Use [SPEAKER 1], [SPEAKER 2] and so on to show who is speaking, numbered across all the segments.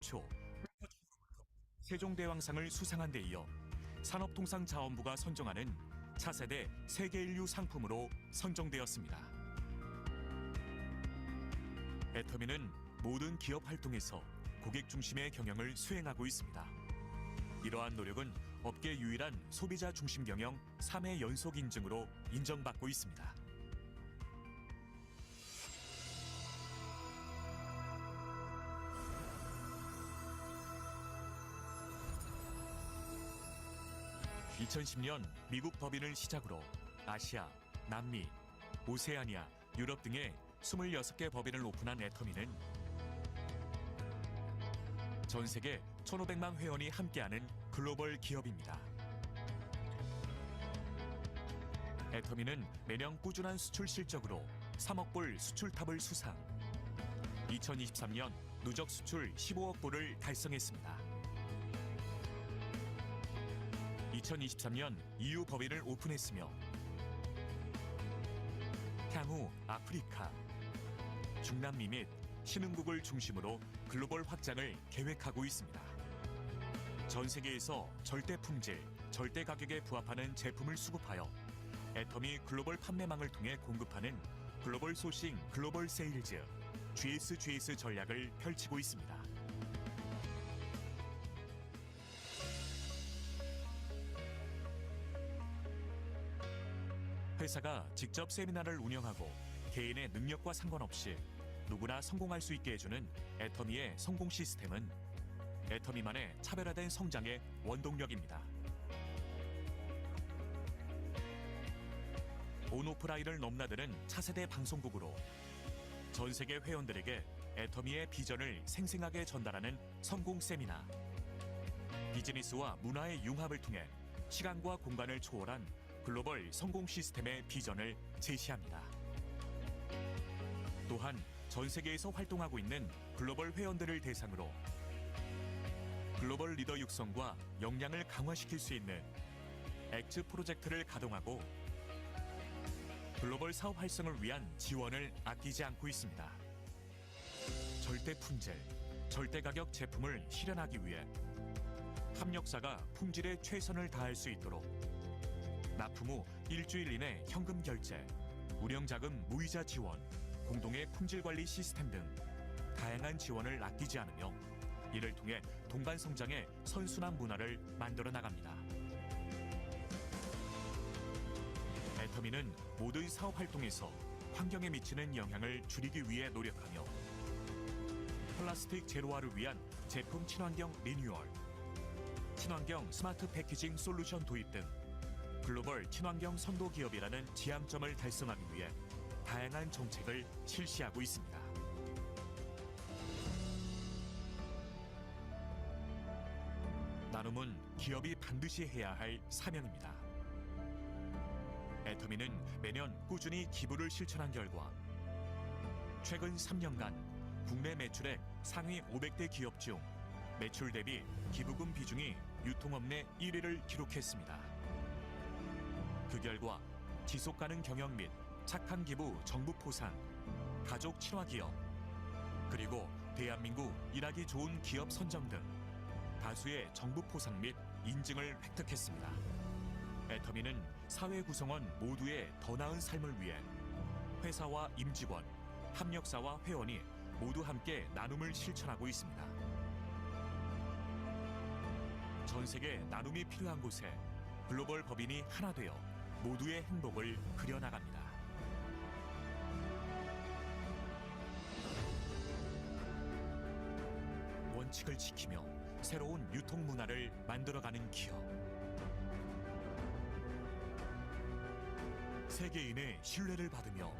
[SPEAKER 1] 최초 세종대왕상을 수상한 데 이어 산업통상자원부가 선정하는 차세대 세계인류 상품으로 선정되었습니다. 애터미는 모든 기업 활동에서 고객 중심의 경영을 수행하고 있습니다. 이러한 노력은 업계 유일한 소비자 중심 경영 3회 연속 인증으로 인정받고 있습니다. (2010년) 미국 법인을 시작으로 아시아, 남미, 오세아니아, 유럽 등의 26개 법인을 오픈한 애터미는 전 세계 1,500만 회원이 함께하는 글로벌 기업입니다. 애터미는 매년 꾸준한 수출 실적으로 3억 불 수출탑을 수상, 2023년 누적 수출 15억 불을 달성했습니다. 2023년 EU 법인을 오픈했으며 향후 아프리카, 중남미 및 신흥국을 중심으로 글로벌 확장을 계획하고 있습니다. 전 세계에서 절대 품질, 절대 가격에 부합하는 제품을 수급하여 애터미 글로벌 판매망을 통해 공급하는 글로벌 소싱, 글로벌 세일즈, GSGS 전략을 펼치고 있습니다. 회사가 직접 세미나를 운영하고 개인의 능력과 상관없이 누구나 성공할 수 있게 해주는 애터미의 성공 시스템은 애터미만의 차별화된 성장의 원동력입니다. 온오프라인을 넘나드는 차세대 방송국으로 전 세계 회원들에게 애터미의 비전을 생생하게 전달하는 성공 세미나, 비즈니스와 문화의 융합을 통해 시간과 공간을 초월한 글로벌 성공 시스템의 비전을 제시합니다. 또한 전 세계에서 활동하고 있는 글로벌 회원들을 대상으로 글로벌 리더 육성과 역량을 강화시킬 수 있는 엑츠 프로젝트를 가동하고 글로벌 사업 활성을 위한 지원을 아끼지 않고 있습니다. 절대 품질, 절대 가격 제품을 실현하기 위해 협력사가 품질에 최선을 다할 수 있도록 납품 후 일주일 이내 현금 결제, 운영자금 무이자 지원, 공동의 품질 관리 시스템 등 다양한 지원을 아끼지 않으며 이를 통해 동반 성장의 선순환 문화를 만들어 나갑니다. 애터미는 모든 사업 활동에서 환경에 미치는 영향을 줄이기 위해 노력하며 플라스틱 제로화를 위한 제품 친환경 리뉴얼, 친환경 스마트 패키징 솔루션 도입 등 글로벌 친환경 선도 기업이라는 지향점을 달성하기 위해 다양한 정책을 실시하고 있습니다. 나눔은 기업이 반드시 해야 할 사명입니다. 애터미는 매년 꾸준히 기부를 실천한 결과 최근 3년간 국내 매출액 상위 500대 기업 중 매출 대비 기부금 비중이 유통업 내 1위를 기록했습니다. 그 결과 지속가능 경영 및 착한 기부 정부 포상, 가족 친화 기업, 그리고 대한민국 일하기 좋은 기업 선정 등 다수의 정부 포상 및 인증을 획득했습니다. 애터미는 사회 구성원 모두의 더 나은 삶을 위해 회사와 임직원, 협력사와 회원이 모두 함께 나눔을 실천하고 있습니다. 전 세계 나눔이 필요한 곳에 글로벌 법인이 하나 되어 모두의 행복을 그려나갑니다. 원칙을 지키며 새로운 유통 문화를 만들어가는 기업. 세계인의 신뢰를 받으며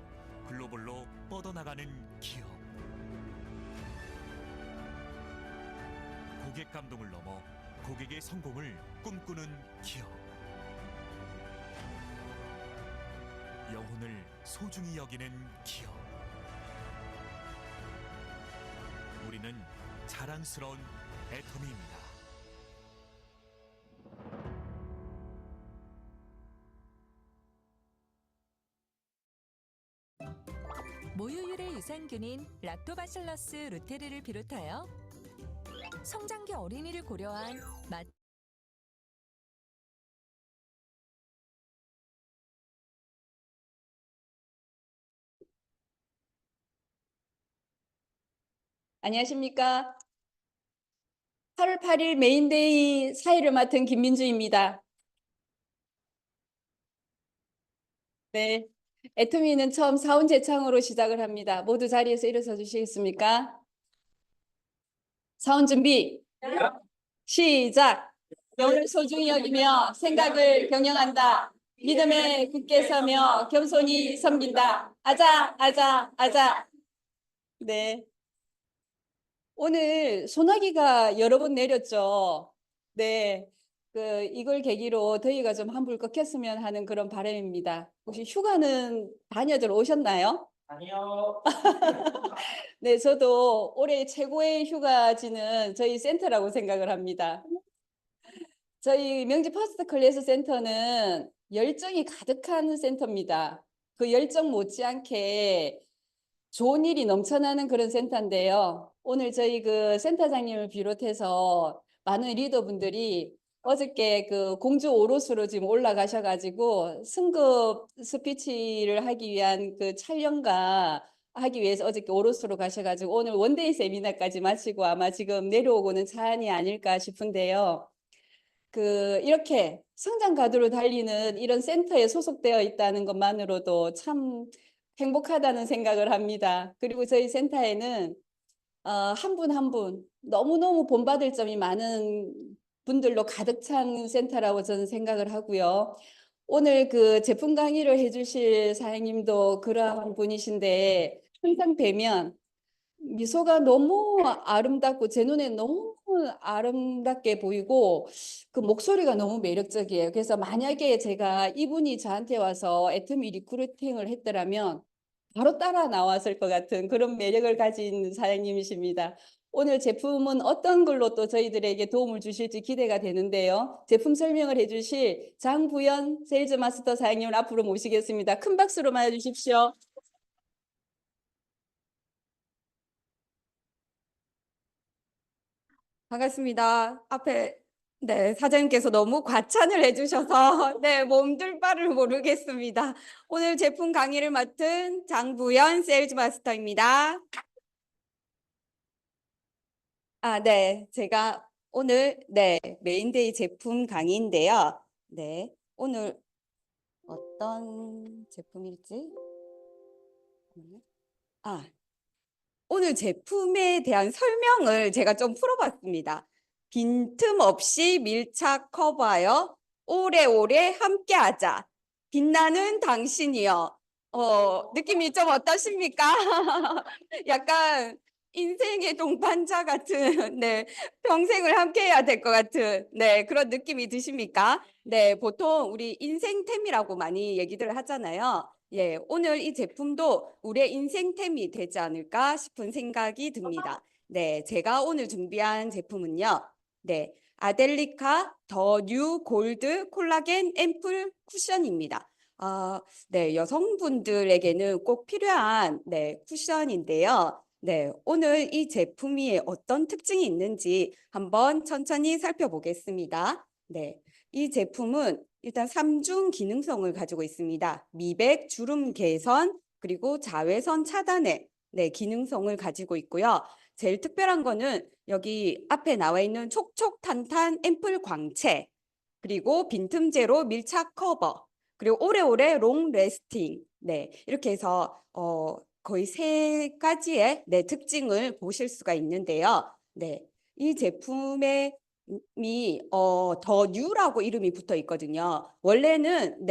[SPEAKER 1] 글로벌로 뻗어나가는 기업. 고객 감동을 넘어 고객의 성공을 꿈꾸는 기업. 영혼을 소중히 여기는 기업. 우리는 자랑스러운 애터미입니다.
[SPEAKER 2] 모유율의 유산균인 락토바실러스 루테르를 비롯하여 성장기 어린이를 고려한 맛.
[SPEAKER 3] 안녕하십니까. 8월 8일 메인데이 사회를 맡은 김민주입니다. 네, 애터미는 처음 사원 제창으로 시작을 합니다. 모두 자리에서 일어서 주시겠습니까? 사원 준비, 시작! 명을 소중히 여기며 생각을 경영한다. 믿음에 굳게 서며 겸손히 섬긴다. 아자, 아자, 아자. 네. 오늘 소나기가 여러 번 내렸죠. 네. 이걸 계기로 더위가 좀 한불 꺾였으면 하는 그런 바람입니다. 혹시 휴가는 다녀들 오셨나요?
[SPEAKER 4] 아니요.
[SPEAKER 3] 네, 저도 올해 최고의 휴가지는 저희 센터라고 생각을 합니다. 저희 명지 퍼스트 클래스 센터는 열정이 가득한 센터입니다. 그 열정 못지않게 좋은 일이 넘쳐나는 그런 센터인데요. 오늘 저희 그 센터장님을 비롯해서 많은 리더분들이 어저께 그 공주 오롯으로 지금 올라가셔가지고 승급 스피치를 하기 위한 그 촬영과 하기 위해서 어저께 오롯으로 가셔가지고 오늘 원데이 세미나까지 마치고 아마 지금 내려오고는 차안이 아닐까 싶은데요. 이렇게 성장 가도로 달리는 이런 센터에 소속되어 있다는 것만으로도 참 행복하다는 생각을 합니다. 그리고 저희 센터에는 한 분 한 분 너무너무 본받을 점이 많은 분들로 가득 찬 센터라고 저는 생각을 하고요. 오늘 그 제품 강의를 해주실 사장님도 그러한 분이신데 항상 뵈면 미소가 너무 아름답고 제 눈에 너무 아름답게 보이고 그 목소리가 너무 매력적이에요. 그래서 만약에 제가 이분이 저한테 와서 애터미 리크루팅을 했더라면 바로 따라 나왔을 것 같은 그런 매력을 가진 사장님이십니다. 오늘 제품은 어떤 걸로 또 저희들에게 도움을 주실지 기대가 되는데요. 제품 설명을 해주실 장부연 세일즈 마스터 사장님을 앞으로 모시겠습니다. 큰 박수로 맞아주십시오.
[SPEAKER 5] 반갑습니다. 앞에 사장님께서 너무 과찬을 해주셔서 몸둘 바를 모르겠습니다. 오늘 제품 강의를 맡은 장부연 세일즈 마스터입니다. 제가 오늘 메인데이 제품 강의인데요. 오늘 어떤 제품일지 오늘 제품에 대한 설명을 제가 좀 풀어봤습니다. 빈틈없이 밀착 커버하여 오래오래 함께하자. 빛나는 당신이여. 느낌이 좀 어떠십니까? 약간 인생의 동반자 같은, 평생을 함께해야 될 것 같은, 그런 느낌이 드십니까? 보통 우리 인생템이라고 많이 얘기들 하잖아요. 오늘 이 제품도 우리의 인생템이 되지 않을까 싶은 생각이 듭니다. 제가 오늘 준비한 제품은요. 아델리카 더 뉴 골드 콜라겐 앰플 쿠션입니다. 여성분들에게는 꼭 필요한 쿠션인데요. 오늘 이 제품이 어떤 특징이 있는지 한번 천천히 살펴보겠습니다. 이 제품은 일단 3중 기능성을 가지고 있습니다. 미백, 주름 개선, 그리고 자외선 차단의 기능성을 가지고 있고요. 제일 특별한 거는 여기 앞에 나와 있는 촉촉탄탄 앰플 광채, 그리고 빈틈제로 밀착 커버, 그리고 오래오래 롱 레스팅. 이렇게 해서 거의 3가지의 특징을 보실 수가 있는데요. 이 제품의 더 뉴라고 이름이 붙어 있거든요. 원래는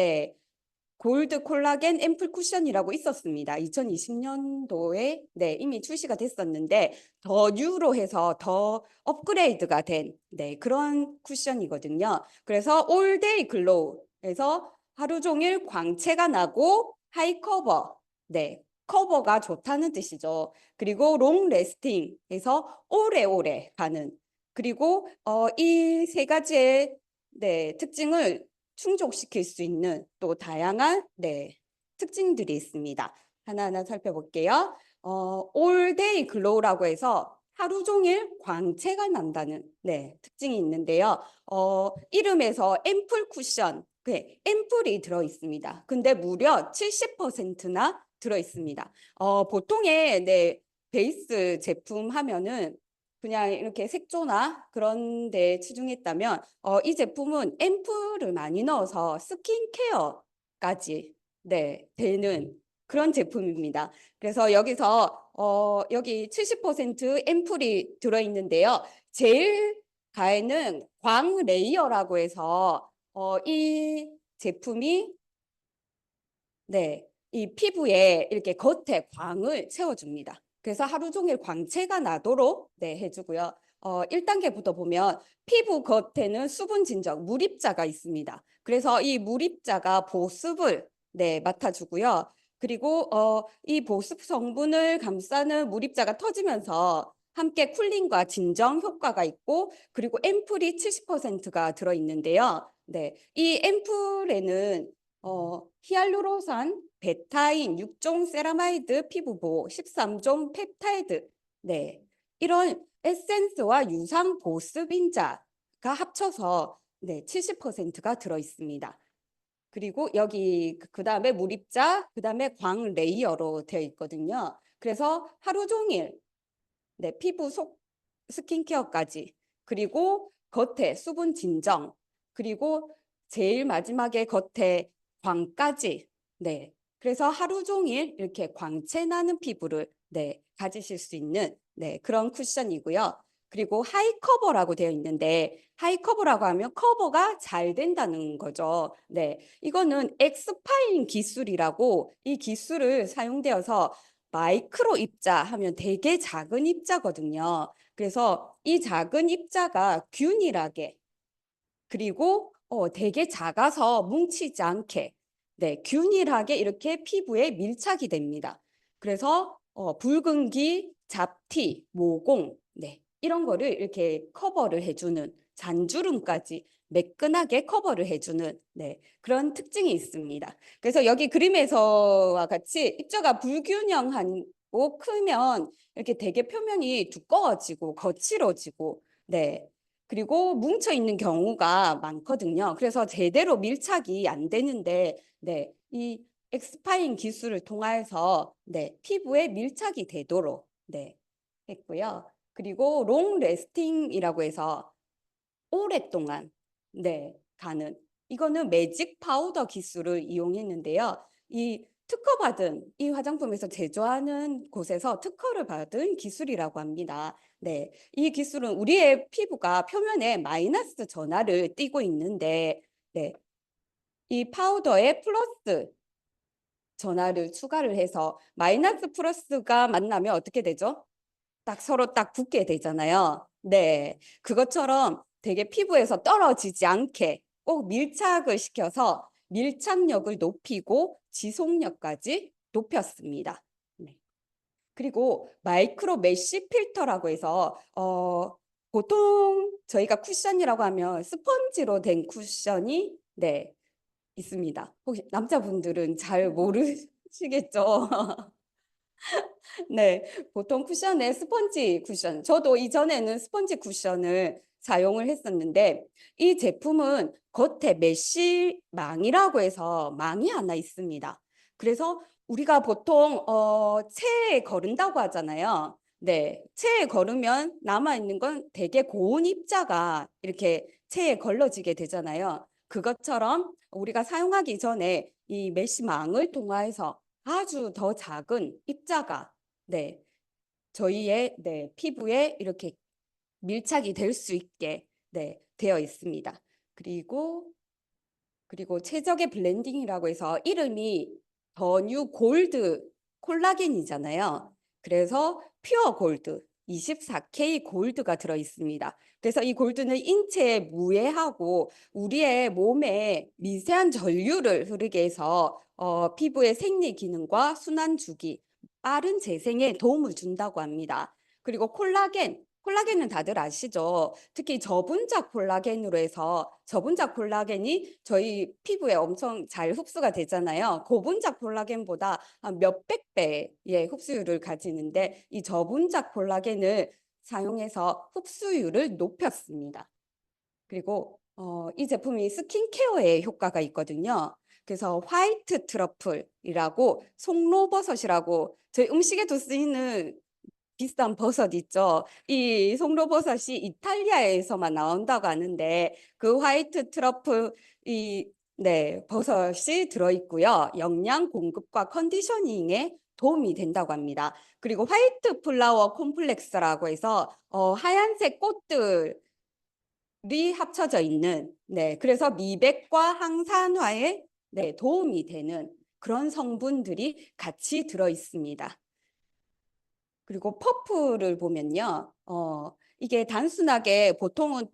[SPEAKER 5] 골드 콜라겐 앰플 쿠션이라고 있었습니다. 2020년도에 이미 출시가 됐었는데 더 뉴로 해서 더 업그레이드가 된 그런 쿠션이거든요. 그래서 올데이 글로우에서 하루 종일 광채가 나고 하이 커버, 커버가 좋다는 뜻이죠. 그리고 롱 레스팅에서 오래오래 가는, 그리고 이 3가지의 특징을 충족시킬 수 있는 또 다양한 특징들이 있습니다. 하나하나 살펴볼게요. 올데이 글로우라고 해서 하루 종일 광채가 난다는 특징이 있는데요. 이름에서 앰플 쿠션, 앰플이 들어 있습니다. 근데 무려 70%나 들어 있습니다. 보통의 베이스 제품 하면은 그냥 이렇게 색조나 그런 데 치중했다면 이 제품은 앰플을 많이 넣어서 스킨케어까지 되는 그런 제품입니다. 그래서 여기서 여기 70% 앰플이 들어있는데요. 제일 가에는 광 레이어라고 해서 이 제품이 이 피부에 이렇게 겉에 광을 채워줍니다. 그래서 하루 종일 광채가 나도록 해주고요. 1단계부터 보면 피부 겉에는 수분 진정, 물입자가 있습니다. 그래서 이 물입자가 보습을 맡아주고요. 그리고 이 보습 성분을 감싸는 물입자가 터지면서 함께 쿨링과 진정 효과가 있고, 그리고 앰플이 70%가 들어있는데요. 이 앰플에는 히알루론산, 베타인, 6종 세라마이드 피부보호, 13종 펩타이드, 이런 에센스와 유상 보습인자가 합쳐서 70%가 들어 있습니다. 그리고 여기 그 다음에 물입자, 그 다음에 광 레이어로 되어 있거든요. 그래서 하루 종일 피부 속 스킨케어까지, 그리고 겉에 수분 진정, 그리고 제일 마지막에 겉에 광까지, 그래서 하루 종일 이렇게 광채 나는 피부를 가지실 수 있는 그런 쿠션이고요. 그리고 하이 커버라고 되어 있는데, 하이 커버라고 하면 커버가 잘 된다는 거죠. 이거는 엑스파인 기술이라고, 이 기술을 사용되어서 마이크로 입자 하면 되게 작은 입자거든요. 그래서 이 작은 입자가 균일하게, 그리고 되게 작아서 뭉치지 않게 균일하게 이렇게 피부에 밀착이 됩니다. 그래서 붉은기, 잡티, 모공 이런 거를 이렇게 커버를 해주는, 잔주름까지 매끈하게 커버를 해주는 그런 특징이 있습니다. 그래서 여기 그림에서와 같이 입자가 불균형하고 크면 이렇게 되게 표면이 두꺼워지고 거칠어지고 그리고 뭉쳐 있는 경우가 많거든요. 그래서 제대로 밀착이 안 되는데 이 엑스파인 기술을 통해서 피부에 밀착이 되도록 했고요. 그리고 롱 레스팅이라고 해서 오랫동안 가는, 이거는 매직 파우더 기술을 이용했는데요. 이 특허받은, 이 화장품에서 제조하는 곳에서 특허를 받은 기술이라고 합니다. 이 기술은 우리의 피부가 표면에 마이너스 전하를 띠고 있는데 이 파우더에 플러스 전하를 추가를 해서 마이너스 플러스가 만나면 어떻게 되죠? 딱 서로 딱 붙게 되잖아요. 그것처럼 되게 피부에서 떨어지지 않게 꼭 밀착을 시켜서 밀착력을 높이고 지속력까지 높였습니다. 그리고 마이크로 메쉬 필터라고 해서 보통 저희가 쿠션이라고 하면 스펀지로 된 쿠션이 있습니다. 혹시 남자분들은 잘 모르시겠죠? 보통 쿠션에 스펀지 쿠션, 저도 이전에는 스펀지 쿠션을 사용을 했었는데, 이 제품은 겉에 메쉬망이라고 해서 망이 하나 있습니다. 그래서 우리가 보통 체에 거른다고 하잖아요. 체에 거르면 남아있는 건 되게 고운 입자가 이렇게 체에 걸러지게 되잖아요. 그것처럼 우리가 사용하기 전에 이 메쉬망을 통해서 아주 더 작은 입자가 저희의 피부에 이렇게 밀착이 될 수 있게 되어 있습니다. 그리고 최적의 블렌딩이라고 해서 이름이 더 뉴 골드 콜라겐이잖아요. 그래서 퓨어 골드 24K 골드가 들어 있습니다. 그래서 이 골드는 인체에 무해하고 우리의 몸에 미세한 전류를 흐르게 해서 피부의 생리 기능과 순환 주기, 빠른 재생에 도움을 준다고 합니다. 그리고 콜라겐은 다들 아시죠? 특히 저분자 콜라겐으로 해서, 저분자 콜라겐이 저희 피부에 엄청 잘 흡수가 되잖아요. 고분자 콜라겐보다 한 몇백 배의 흡수율을 가지는데, 이 저분자 콜라겐을 사용해서 흡수율을 높였습니다. 그리고 이 제품이 스킨케어에 효과가 있거든요. 그래서 화이트 트러플이라고 송로버섯이라고 저희 음식에도 쓰이는 비싼 버섯 있죠. 이 송로버섯이 이탈리아에서만 나온다고 하는데 그 화이트 트러플 버섯이 들어있고요. 영양 공급과 컨디셔닝에 도움이 된다고 합니다. 그리고 화이트 플라워 콤플렉스라고 해서 하얀색 꽃들이 합쳐져 있는 그래서 미백과 항산화에 도움이 되는 그런 성분들이 같이 들어 있습니다. 그리고 퍼프를 보면요. 이게 단순하게 보통은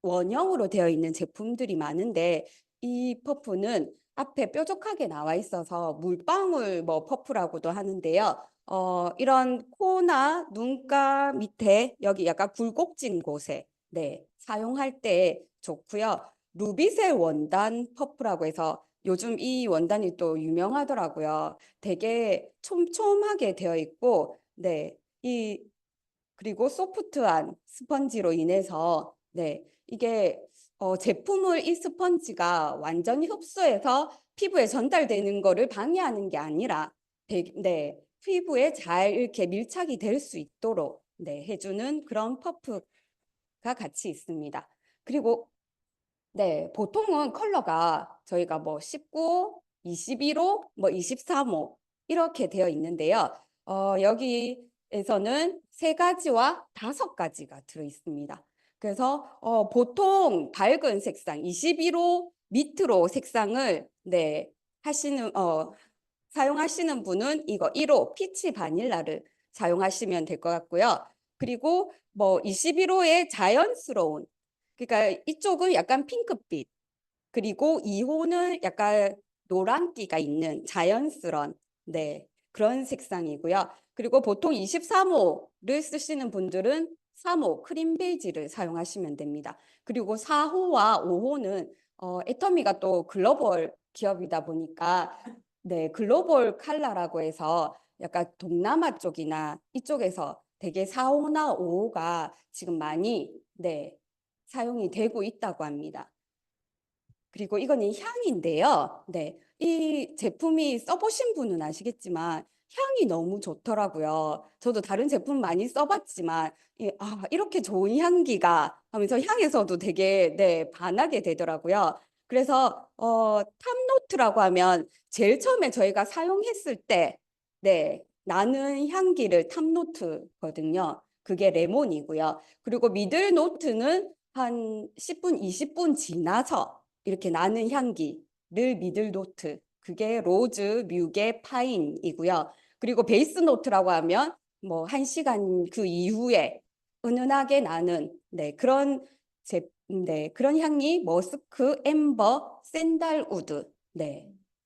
[SPEAKER 5] 원형으로 되어 있는 제품들이 많은데 이 퍼프는 앞에 뾰족하게 나와 있어서 물방울 퍼프라고도 하는데요. 이런 코나 눈가 밑에 여기 약간 굴곡진 곳에 사용할 때 좋고요. 루비셀 원단 퍼프라고 해서 요즘 이 원단이 또 유명하더라고요. 되게 촘촘하게 되어 있고 그리고 소프트한 스펀지로 인해서 이게 제품을 이 스펀지가 완전히 흡수해서 피부에 전달되는 거를 방해하는 게 아니라 피부에 잘 이렇게 밀착이 될 수 있도록 해주는 그런 퍼프가 같이 있습니다. 그리고 보통은 컬러가 저희가 19, 21호, 23호 이렇게 되어 있는데요. 여기에서는 3가지와 5가지가 들어 있습니다. 그래서 보통 밝은 색상 21호 밑으로 색상을 사용하시는 분은 이거 1호 피치 바닐라를 사용하시면 될 것 같고요. 그리고 21호의 자연스러운 그러니까 이쪽은 약간 핑크빛 그리고 2호는 약간 노란기가 있는 자연스러운 그런 색상이고요. 그리고 보통 23호를 쓰시는 분들은 3호 크림 베이지를 사용하시면 됩니다. 그리고 4호와 5호는 애터미가 또 글로벌 기업이다 보니까 글로벌 컬러라고 해서 약간 동남아 쪽이나 이쪽에서 되게 4호나 5호가 지금 많이 사용이 되고 있다고 합니다. 그리고 이거는 향인데요. 이 제품이 써보신 분은 아시겠지만 향이 너무 좋더라고요. 저도 다른 제품 많이 써봤지만 이렇게 좋은 향기가 하면서 향에서도 되게 반하게 되더라고요. 그래서 탑노트라고 하면 제일 처음에 저희가 사용했을 때 나는 향기를 탑노트거든요. 그게 레몬이고요. 그리고 미들 노트는 한 10분, 20분 지나서 이렇게 나는 향기를 미들 노트. 그게 로즈, 뮤게, 파인이고요. 그리고 베이스 노트라고 하면 1시간 그 이후에 은은하게 나는 그런 향이 머스크, 엠버, 샌달우드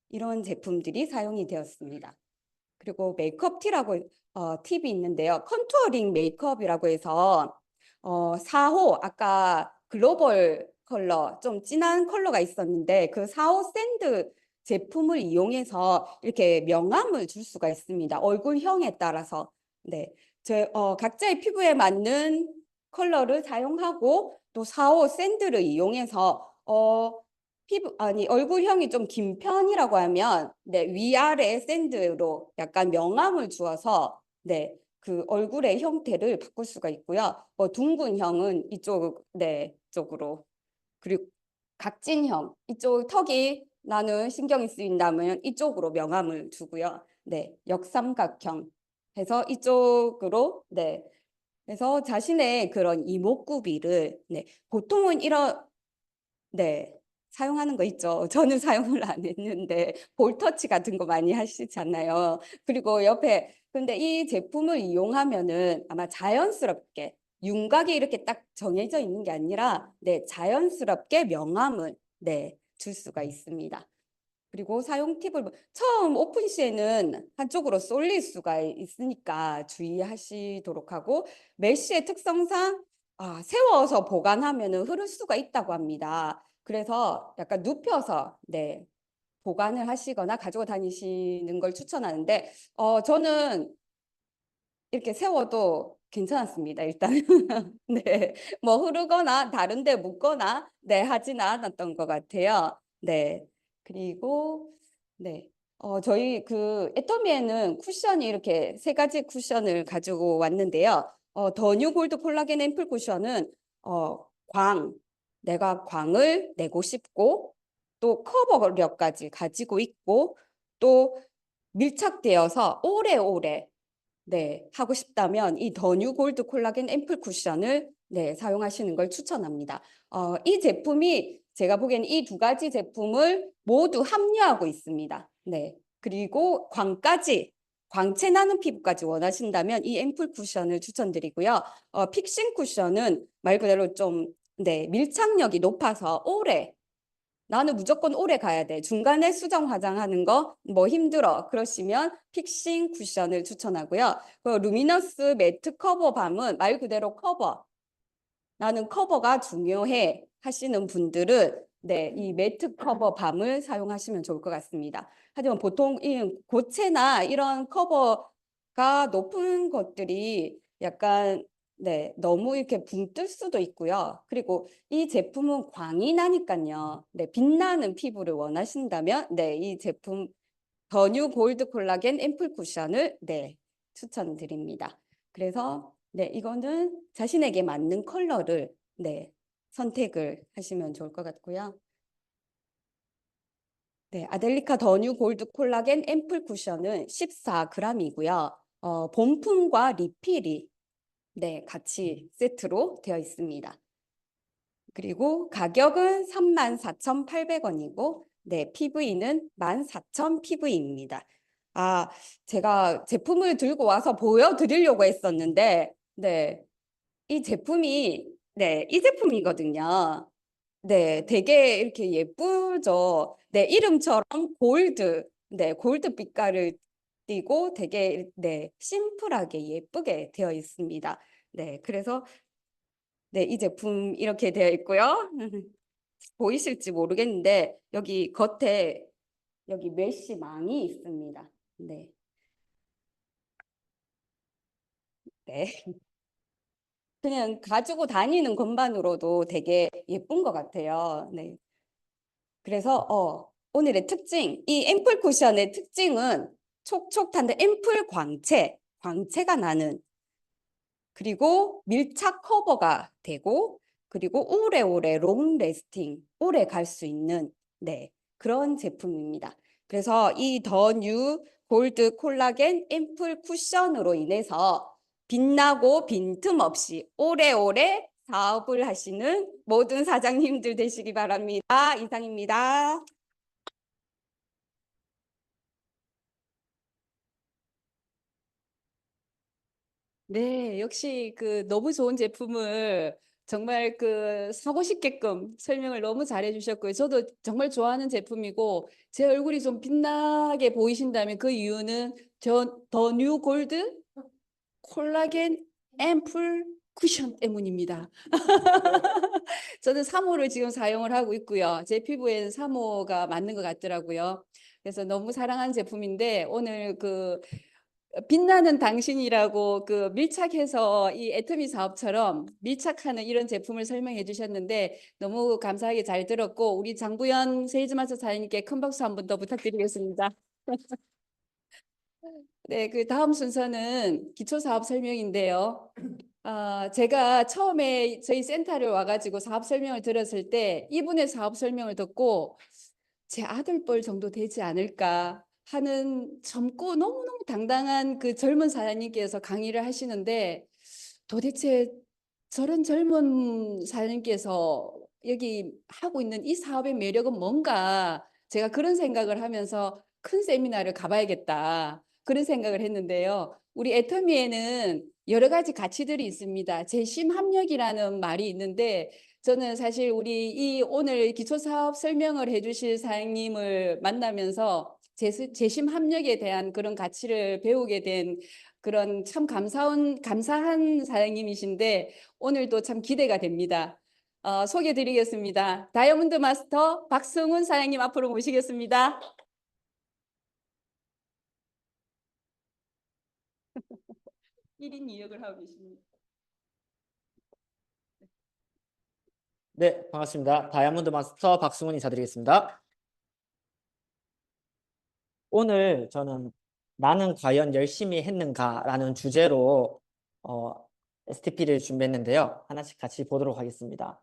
[SPEAKER 5] 이런 제품들이 사용이 되었습니다. 그리고 메이크업 팁이 있는데요. 컨투어링 메이크업이라고 해서 4호 아까 글로벌 컬러 좀 진한 컬러가 있었는데 그 4호 샌드 제품을 이용해서 이렇게 명암을 줄 수가 있습니다. 얼굴형에 따라서 각자의 피부에 맞는 컬러를 사용하고 또 4호 샌드를 이용해서 얼굴형이 좀 긴 편이라고 하면 위아래 샌드로 약간 명암을 주어서 그 얼굴의 형태를 바꿀 수가 있고요. 둥근 형은 쪽으로 그리고 각진형 이쪽 턱이 나는 신경이 쓰인다면 이쪽으로 명암을 주고요. 역삼각형 해서 이쪽으로 그래서 자신의 그런 이목구비를 보통은 이런 사용하는 거 있죠. 저는 사용을 안 했는데 볼터치 같은 거 많이 하시잖아요. 그리고 옆에 근데 이 제품을 이용하면은 아마 자연스럽게 윤곽이 이렇게 딱 정해져 있는 게 아니라 자연스럽게 명암을 줄 수가 있습니다. 그리고 사용 팁을 처음 오픈 시에는 한쪽으로 쏠릴 수가 있으니까 주의하시도록 하고 메쉬의 특성상 세워서 보관하면은 흐를 수가 있다고 합니다. 그래서 약간 눕혀서 보관을 하시거나 가지고 다니시는 걸 추천하는데 저는 이렇게 세워도 괜찮았습니다. 일단 네, 뭐 흐르거나 다른데 묻거나 네 하지는 않았던 것 같아요. 네, 그리고 네, 저희 그 애터미에는 쿠션이 이렇게 세 가지 쿠션을 가지고 왔는데요. 더 뉴 골드 콜라겐 앰플 쿠션은 광, 내가 광을 내고 싶고 또 커버력까지 가지고 있고 또 밀착되어서 오래오래 네, 하고 싶다면 이 더 뉴 골드 콜라겐 앰플 쿠션을 네, 사용하시는 걸 추천합니다. 이 제품이 제가 보기에는 이 두 가지 제품을 모두 함유하고 있습니다. 네. 그리고 광채 나는 피부까지 원하신다면 이 앰플 쿠션을 추천드리고요. 픽싱 쿠션은 말 그대로 좀 네, 밀착력이 높아서 나는 무조건 오래 가야 돼. 중간에 수정 화장하는 거 뭐 힘들어. 그러시면 픽싱 쿠션을 추천하고요. 그 루미너스 매트 커버 밤은 말 그대로 커버. 나는 커버가 중요해 하시는 분들은 네, 이 매트 커버 밤을 사용하시면 좋을 것 같습니다. 하지만 보통 이 고체나 이런 커버가 높은 것들이 약간 네, 너무 이렇게 붕 뜰 수도 있고요. 그리고 이 제품은 광이 나니까요. 네, 빛나는 피부를 원하신다면 네, 이 제품 더 뉴 골드 콜라겐 앰플 쿠션을 네, 추천드립니다. 그래서 네, 이거는 자신에게 맞는 컬러를 네, 선택을 하시면 좋을 것 같고요. 네, 아델리카 더 뉴 골드 콜라겐 앰플 쿠션은 14g이고요. 본품과 리필이 네, 같이 세트로 되어 있습니다. 그리고 가격은 34,800원이고 네, PV는 14,000 PV입니다. 제가 제품을 들고 와서 보여드리려고 했었는데 네, 이 제품이 네, 이 제품이거든요. 네, 되게 이렇게 예쁘죠. 네, 이름처럼 골드, 네, 골드 빛깔을 띠고 되게 네, 심플하게 예쁘게 되어 있습니다. 네, 그래서 네, 이 제품 이렇게 되어 있고요. 보이실지 모르겠는데 여기 겉에 여기 메쉬 망이 있습니다. 네. 네. 그냥 가지고 다니는 것만으로도 되게 예쁜 것 같아요. 네. 그래서 오늘의 특징, 이 앰플 쿠션의 특징은 촉촉한데 앰플 광채가 나는 그리고 밀착 커버가 되고 그리고 오래오래 롱 레스팅, 오래 갈 수 있는 네, 그런 제품입니다. 그래서 이 더 뉴 골드 콜라겐 앰플 쿠션으로 인해서 빛나고 빈틈없이 오래오래 사업을 하시는 모든 사장님들 되시기 바랍니다. 이상입니다.
[SPEAKER 3] 네, 역시 그 너무 좋은 제품을 정말 그 사고 싶게끔 설명을 너무 잘해 주셨고요. 저도 정말 좋아하는 제품이고 제 얼굴이 좀 빛나게 보이신다면 그 이유는 저 더 뉴 골드 콜라겐 앰플 쿠션 때문입니다. 저는 3호를 지금 사용을 하고 있고요. 제 피부에는 3호가 맞는 것 같더라고요. 그래서 너무 사랑하는 제품인데 오늘 그 빛나는 당신이라고 그 밀착해서 이 애터미 사업처럼 밀착하는 이런 제품을 설명해 주셨는데 너무 감사하게 잘 들었고 우리 장부연 세이즈마스터 사장님께 큰 박수 한 번 더 부탁드리겠습니다. 네, 그 다음 순서는 기초사업 설명인데요. 제가 처음에 저희 센터를 와가지고 사업 설명을 들었을 때 이분의 사업 설명을 듣고 제 아들뻘 정도 되지 않을까 하는 젊고 너무너무 당당한 그 젊은 사장님께서 강의를 하시는데 도대체 저런 젊은 사장님께서 여기 하고 있는 이 사업의 매력은 뭔가 제가 그런 생각을 하면서 큰 세미나를 가봐야겠다. 그런 생각을 했는데요. 우리 애터미에는 여러 가지 가치들이 있습니다. 재심 합력이라는 말이 있는데 저는 사실 우리 이 오늘 기초사업 설명을 해주실 사장님을 만나면서 재심 합력에 대한 그런 가치를 배우게 된 그런 참 감사한 사장님이신데 오늘도 참 기대가 됩니다. 소개 드리겠습니다. 다이아몬드 마스터 박성훈 사장님 앞으로 모시겠습니다. 1인 2역을 하고 계십니다.
[SPEAKER 4] 네, 반갑습니다. 다이아몬드 마스터 박승훈 인사드리겠습니다. 오늘 저는 나는 과연 열심히 했는가라는 주제로 STP를 준비했는데요. 하나씩 같이 보도록 하겠습니다.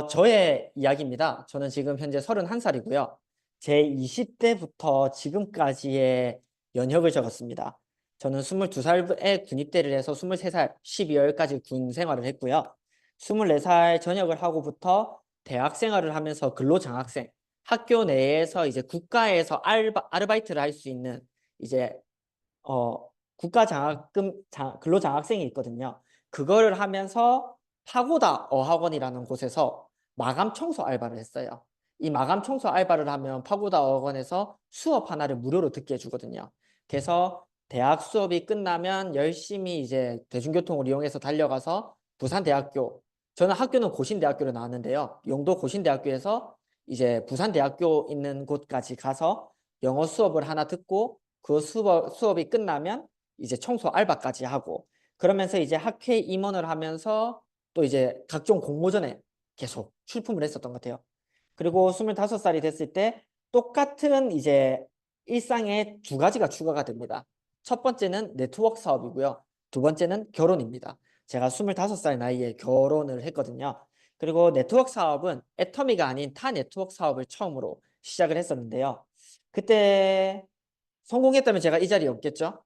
[SPEAKER 4] 저의 이야기입니다. 저는 지금 현재 31살이고요. 제 20대부터 지금까지의 연혁을 적었습니다. 저는 22살에 군입대를 해서 23살 12월까지 군 생활을 했고요. 24살 전역을 하고부터 대학 생활을 하면서 근로장학생, 학교 내에서 이제 국가에서 아르바이트를 할 수 있는 이제 국가장학금 근로장학생이 있거든요. 그거를 하면서 파고다 어학원이라는 곳에서 마감 청소 알바를 했어요. 이 마감 청소 알바를 하면 파고다 어학원에서 수업 하나를 무료로 듣게 해주거든요. 그래서 대학 수업이 끝나면 열심히 이제 대중교통을 이용해서 달려가서 부산대학교, 저는 학교는 고신대학교로 나왔는데요. 영도 고신대학교에서 이제 부산대학교 있는 곳까지 가서 영어 수업을 하나 듣고 그 수업이 끝나면 이제 청소 알바까지 하고 그러면서 이제 학회 임원을 하면서 또 이제 각종 공모전에 계속 출품을 했었던 것 같아요. 그리고 25살이 됐을 때 똑같은 이제 일상에 두 가지가 추가가 됩니다. 첫 번째는 네트워크 사업이고요. 두 번째는 결혼입니다. 제가 25살 나이에 결혼을 했거든요. 그리고 네트워크 사업은 애터미가 아닌 타 네트워크 사업을 처음으로 시작을 했었는데요. 그때 성공했다면 제가 이 자리에 없겠죠.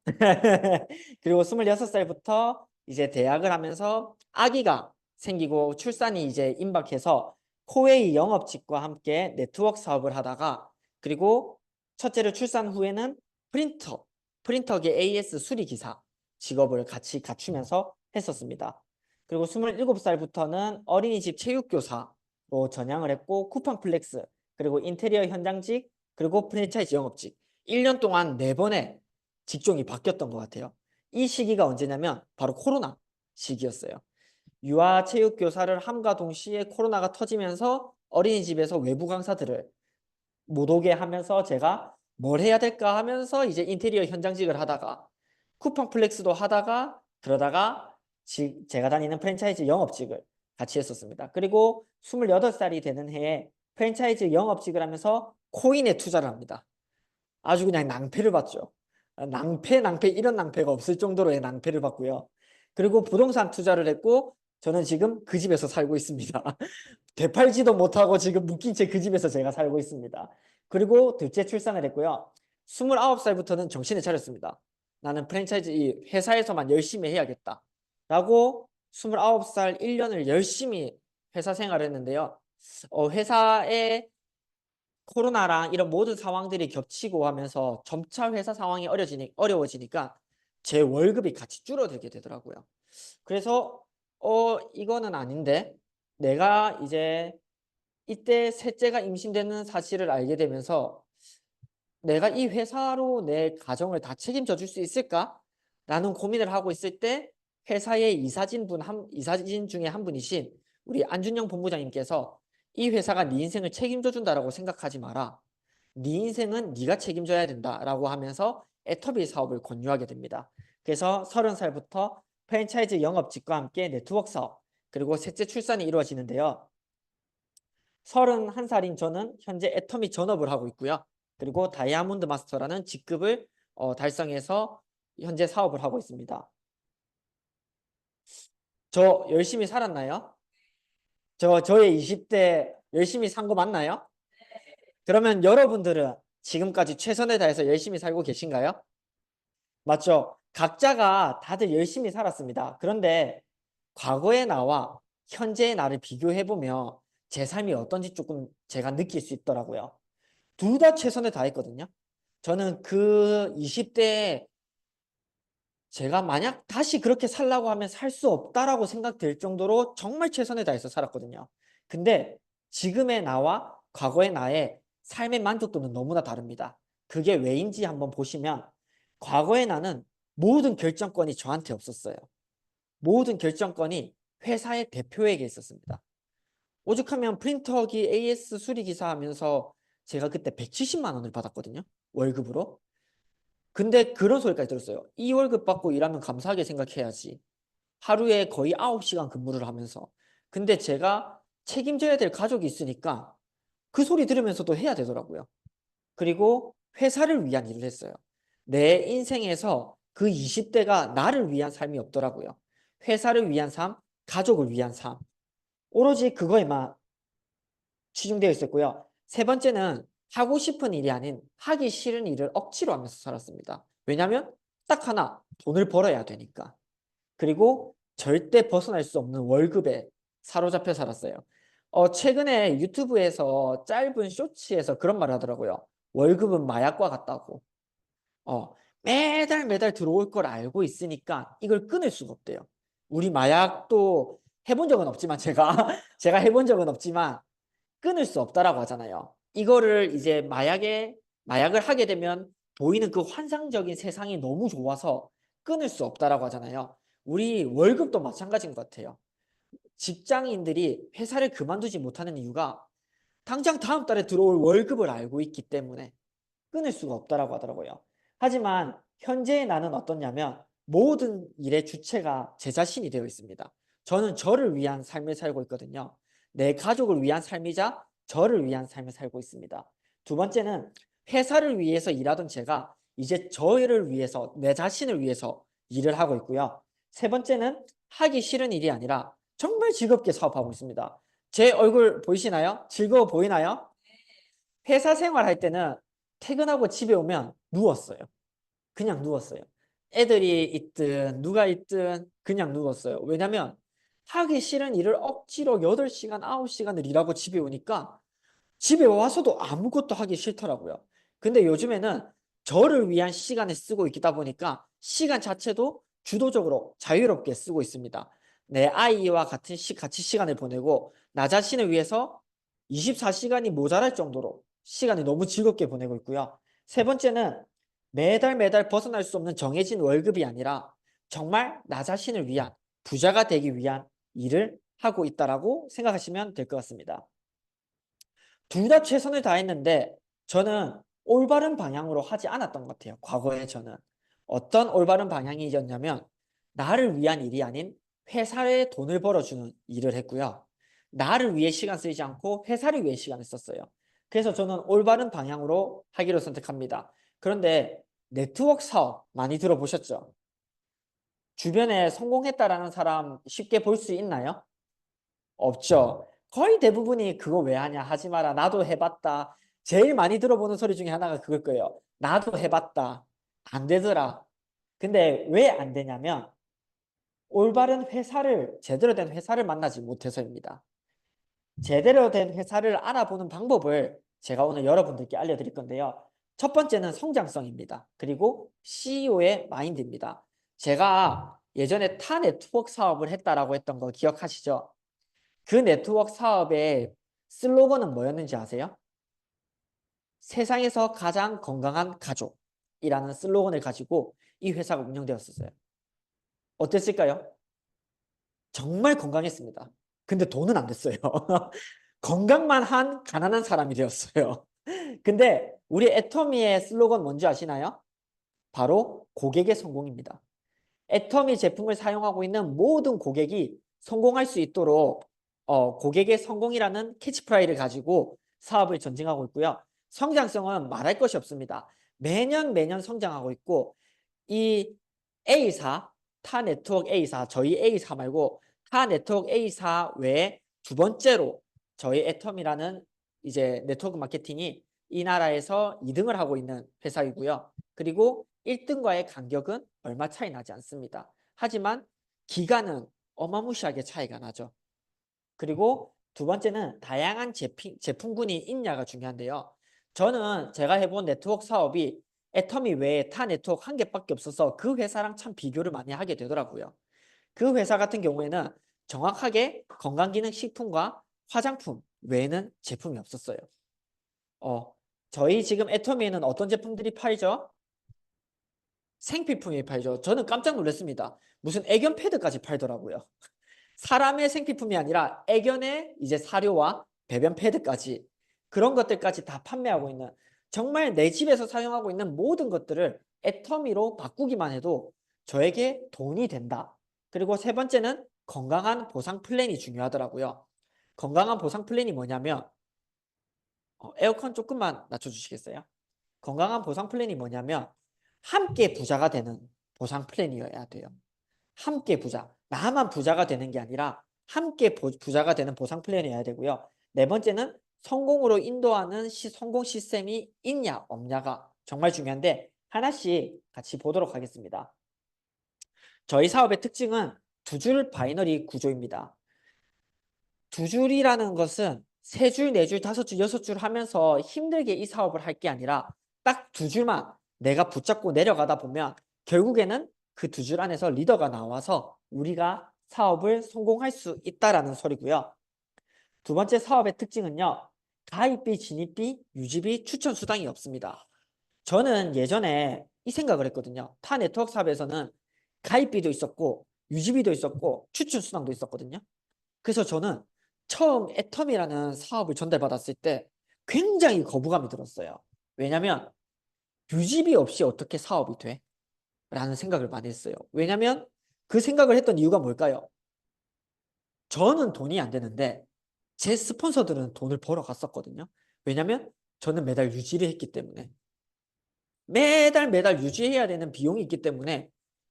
[SPEAKER 4] 그리고 26살부터 이제 대학을 하면서 아기가 생기고 출산이 이제 임박해서 코웨이 영업직과 함께 네트워크 사업을 하다가 그리고 첫째를 출산 후에는 프린터계 AS 수리기사 직업을 같이 갖추면서 했었습니다. 그리고 27살부터는 어린이집 체육교사로 전향을 했고 쿠팡플렉스 그리고 인테리어 현장직 그리고 프랜차이즈 영업직 1년 동안 4번의 직종이 바뀌었던 것 같아요. 이 시기가 언제냐면 바로 코로나 시기였어요. 유아 체육 교사를 함과 동시에 코로나가 터지면서 어린이집에서 외부 강사들을 못 오게 하면서 제가 뭘 해야 될까 하면서 이제 인테리어 현장직을 하다가 쿠팡플렉스도 하다가 그러다가 제가 다니는 프랜차이즈 영업직을 같이 했었습니다. 그리고 28살이 되는 해에 프랜차이즈 영업직을 하면서 코인에 투자를 합니다. 아주 그냥 낭패를 봤죠. 낭패 이런 낭패가 없을 정도로의 낭패를 봤고요. 그리고 부동산 투자를 했고 저는 지금 그 집에서 살고 있습니다. 되팔지도 못하고 지금 묶인 채 그 집에서 제가 살고 있습니다. 그리고 둘째 출산을 했고요. 29살부터는 정신을 차렸습니다. 나는 프랜차이즈 이 회사에서만 열심히 해야겠다. 라고 29살 1년을 열심히 회사 생활을 했는데요. 회사에 코로나랑 이런 모든 상황들이 겹치고 하면서 점차 회사 상황이 어려워지니까 제 월급이 같이 줄어들게 되더라고요. 그래서 이거는 아닌데 내가 이제 이때 셋째가 임신되는 사실을 알게 되면서 내가 이 회사로 내 가정을 다 책임져 줄 수 있을까? 라는 고민을 하고 있을 때 회사의 이사진 중에 한 분이신 우리 안준영 본부장님께서 이 회사가 네 인생을 책임져 준다라고 생각하지 마라. 네 인생은 네가 책임져야 된다라고 하면서 애터비 사업을 권유하게 됩니다. 그래서 30살부터 프랜차이즈 영업직과 함께 네트워크 사업 그리고 셋째 출산이 이루어지는데요. 31살인 저는 현재 애터미 전업을 하고 있고요. 그리고 다이아몬드 마스터라는 직급을 달성해서 현재 사업을 하고 있습니다. 저 열심히 살았나요? 저의 20대 열심히 산 거 맞나요? 그러면 여러분들은 지금까지 최선을 다해서 열심히 살고 계신가요? 맞죠? 각자가 다들 열심히 살았습니다. 그런데 과거의 나와 현재의 나를 비교해보면 제 삶이 어떤지 조금 제가 느낄 수 있더라고요. 둘 다 최선을 다했거든요. 저는 그 20대에 제가 만약 다시 그렇게 살라고 하면 살 수 없다라고 생각될 정도로 정말 최선을 다해서 살았거든요. 근데 지금의 나와 과거의 나의 삶의 만족도는 너무나 다릅니다. 그게 왜인지 한번 보시면 과거의 나는 모든 결정권이 저한테 없었어요. 모든 결정권이 회사의 대표에게 있었습니다. 오죽하면 프린터기 AS 수리기사 하면서 제가 그때 170만 원을 받았거든요. 월급으로. 근데 그런 소리까지 들었어요. 이 월급 받고 일하면 감사하게 생각해야지. 하루에 거의 9시간 근무를 하면서. 근데 제가 책임져야 될 가족이 있으니까 그 소리 들으면서도 해야 되더라고요. 그리고 회사를 위한 일을 했어요. 내 인생에서 그 20대가 나를 위한 삶이 없더라고요. 회사를 위한 삶, 가족을 위한 삶. 오로지 그거에만 치중되어 있었고요. 세 번째는 하고 싶은 일이 아닌 하기 싫은 일을 억지로 하면서 살았습니다. 왜냐하면 딱 하나, 돈을 벌어야 되니까. 그리고 절대 벗어날 수 없는 월급에 사로잡혀 살았어요. 최근에 유튜브에서 짧은 쇼츠에서 그런 말을 하더라고요. 월급은 마약과 같다고. 매달 매달 들어올 걸 알고 있으니까 이걸 끊을 수가 없대요. 우리 마약도 해본 적은 없지만 제가 해본 적은 없지만 끊을 수 없다라고 하잖아요. 이거를 이제 마약을 하게 되면 보이는 그 환상적인 세상이 너무 좋아서 끊을 수 없다라고 하잖아요. 우리 월급도 마찬가지인 것 같아요. 직장인들이 회사를 그만두지 못하는 이유가 당장 다음 달에 들어올 월급을 알고 있기 때문에 끊을 수가 없다라고 하더라고요. 하지만 현재의 나는 어떻냐면 모든 일의 주체가 제 자신이 되어 있습니다. 저는 저를 위한 삶을 살고 있거든요. 내 가족을 위한 삶이자 저를 위한 삶을 살고 있습니다. 두 번째는 회사를 위해서 일하던 제가 이제 저를 위해서 내 자신을 위해서 일을 하고 있고요. 세 번째는 하기 싫은 일이 아니라 정말 즐겁게 사업하고 있습니다. 제 얼굴 보이시나요? 즐거워 보이나요? 회사 생활할 때는 퇴근하고 집에 오면 누웠어요. 그냥 누웠어요. 애들이 있든 누가 있든 그냥 누웠어요. 왜냐면 하기 싫은 일을 억지로 8시간, 9시간을 일하고 집에 오니까 집에 와서도 아무것도 하기 싫더라고요. 근데 요즘에는 저를 위한 시간을 쓰고 있다 보니까 시간 자체도 주도적으로 자유롭게 쓰고 있습니다. 내 아이와 같이 시간을 보내고 나 자신을 위해서 24시간이 모자랄 정도로 시간을 너무 즐겁게 보내고 있고요. 세 번째는 매달 매달 벗어날 수 없는 정해진 월급이 아니라 정말 나 자신을 위한 부자가 되기 위한 일을 하고 있다라고 생각하시면 될 것 같습니다. 둘 다 최선을 다했는데 저는 올바른 방향으로 하지 않았던 것 같아요. 과거에 저는 어떤 올바른 방향이었냐면 나를 위한 일이 아닌 회사에 돈을 벌어주는 일을 했고요. 나를 위해 시간 쓰지 않고 회사를 위해 시간을 썼어요. 그래서 저는 올바른 방향으로 하기로 선택합니다. 그런데 네트워크 사업 많이 들어보셨죠? 주변에 성공했다라는 사람 쉽게 볼 수 있나요? 없죠. 거의 대부분이 그거 왜 하냐 하지 마라. 나도 해봤다. 제일 많이 들어보는 소리 중에 하나가 그걸 거예요. 나도 해봤다. 안 되더라. 근데 왜 안 되냐면 올바른 제대로 된 회사를 만나지 못해서입니다. 제대로 된 회사를 알아보는 방법을 제가 오늘 여러분들께 알려드릴 건데요. 첫 번째는 성장성입니다. 그리고 CEO의 마인드입니다. 제가 예전에 타 네트워크 사업을 했다라고 했던 거 기억하시죠? 그 네트워크 사업의 슬로건은 뭐였는지 아세요? 세상에서 가장 건강한 가족이라는 슬로건을 가지고 이 회사가 운영되었었어요. 어땠을까요? 정말 건강했습니다. 근데 돈은 안 됐어요. 건강만 한 가난한 사람이 되었어요. 근데 우리 애터미의 슬로건 뭔지 아시나요? 바로 고객의 성공입니다. 애터미 제품을 사용하고 있는 모든 고객이 성공할 수 있도록 고객의 성공이라는 캐치프라이를 가지고 사업을 전진하고 있고요. 성장성은 말할 것이 없습니다. 매년 매년 성장하고 있고 이 A사, 타 네트워크 A사, 저희 A사 말고 타 네트워크 A사 외에 두 번째로 저희 애텀이라는 이제 네트워크 마케팅이 이 나라에서 2등을 하고 있는 회사이고요. 그리고 1등과의 간격은 얼마 차이 나지 않습니다. 하지만 기간은 어마무시하게 차이가 나죠. 그리고 두 번째는 다양한 제품군이 있냐가 중요한데요. 저는 제가 해본 네트워크 사업이 애터미 외에 타 네트워크 한 개밖에 없어서 그 회사랑 참 비교를 많이 하게 되더라고요. 그 회사 같은 경우에는 정확하게 건강기능식품과 화장품 외에는 제품이 없었어요. 저희 지금 애터미에는 어떤 제품들이 팔죠? 생필품이 팔죠. 저는 깜짝 놀랐습니다. 무슨 애견 패드까지 팔더라고요. 사람의 생필품이 아니라 애견의 이제 사료와 배변 패드까지 그런 것들까지 다 판매하고 있는 정말 내 집에서 사용하고 있는 모든 것들을 애터미로 바꾸기만 해도 저에게 돈이 된다. 그리고 세 번째는 건강한 보상 플랜이 중요하더라고요. 건강한 보상 플랜이 뭐냐면 에어컨 조금만 낮춰주시겠어요? 건강한 보상 플랜이 뭐냐면 함께 부자가 되는 보상 플랜이어야 돼요. 함께 부자. 나만 부자가 되는 게 아니라 함께 부자가 되는 보상 플랜이어야 되고요. 네 번째는 성공으로 인도하는 성공 시스템이 있냐 없냐가 정말 중요한데 하나씩 같이 보도록 하겠습니다. 저희 사업의 특징은 두 줄 바이너리 구조입니다. 두 줄이라는 것은 세 줄, 네 줄, 다섯 줄, 여섯 줄 하면서 힘들게 이 사업을 할 게 아니라 딱 두 줄만 내가 붙잡고 내려가다 보면 결국에는 그 두 줄 안에서 리더가 나와서 우리가 사업을 성공할 수 있다라는 소리고요. 두 번째 사업의 특징은요. 가입비, 진입비, 유지비, 추천 수당이 없습니다. 저는 예전에 이 생각을 했거든요. 타 네트워크 사업에서는 가입비도 있었고 유지비도 있었고 추천 수당도 있었거든요. 그래서 저는 처음 애텀이라는 사업을 전달받았을 때 굉장히 거부감이 들었어요. 왜냐면 유지비 없이 어떻게 사업이 돼? 라는 생각을 많이 했어요. 왜냐면 그 생각을 했던 이유가 뭘까요? 저는 돈이 안 되는데 제 스폰서들은 돈을 벌어 갔었거든요. 왜냐면 저는 매달 유지를 했기 때문에 매달 유지해야 되는 비용이 있기 때문에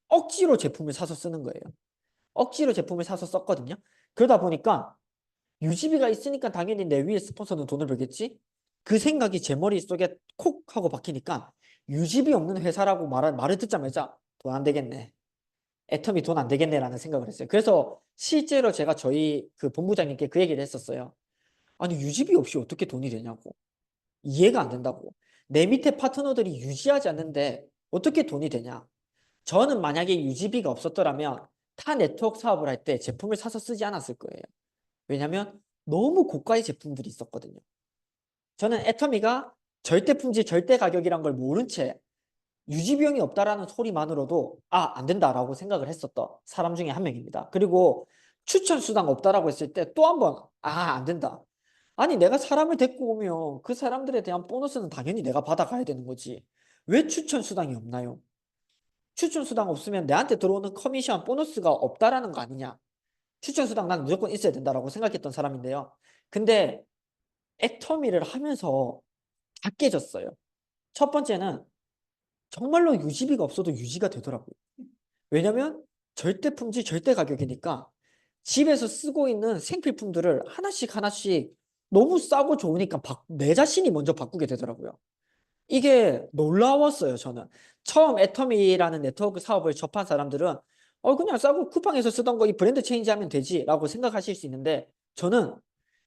[SPEAKER 4] 억지로 제품을 사서 쓰는 거예요. 억지로 제품을 사서 썼거든요. 그러다 보니까 유지비가 있으니까 당연히 내 위에 스폰서는 돈을 벌겠지? 그 생각이 제 머릿속에 콕 하고 박히니까 유지비 없는 회사라고 말을 듣자마자 돈 안 되겠네. 애텀이 돈 안 되겠네라는 생각을 했어요. 그래서 실제로 제가 저희 그 본부장님께 그 얘기를 했었어요. 아니 유지비 없이 어떻게 돈이 되냐고. 이해가 안 된다고. 내 밑에 파트너들이 유지하지 않는데 어떻게 돈이 되냐. 저는 만약에 유지비가 없었더라면 타 네트워크 사업을 할 때 제품을 사서 쓰지 않았을 거예요. 왜냐면 너무 고가의 제품들이 있었거든요. 저는 애터미가 절대 품질, 절대 가격이란 걸 모른 채 유지비용이 없다라는 소리만으로도 안 된다라고 생각을 했었던 사람 중에 한 명입니다. 그리고 추천 수당 없다라고 했을 때 또 한 번 안 된다. 아니 내가 사람을 데리고 오면 그 사람들에 대한 보너스는 당연히 내가 받아가야 되는 거지. 왜 추천 수당이 없나요? 추천 수당 없으면 내한테 들어오는 커미션, 보너스가 없다라는 거 아니냐? 추천 수당 난 무조건 있어야 된다라고 생각했던 사람인데요. 근데 애터미를 하면서 다 깨졌어요. 첫 번째는 정말로 유지비가 없어도 유지가 되더라고요. 왜냐면 절대 품질, 절대 가격이니까 집에서 쓰고 있는 생필품들을 하나씩 너무 싸고 좋으니까 내 자신이 먼저 바꾸게 되더라고요. 이게 놀라웠어요, 저는. 처음 애터미라는 네트워크 사업을 접한 사람들은 그냥 싸고 쿠팡에서 쓰던 거 이 브랜드 체인지하면 되지라고 생각하실 수 있는데 저는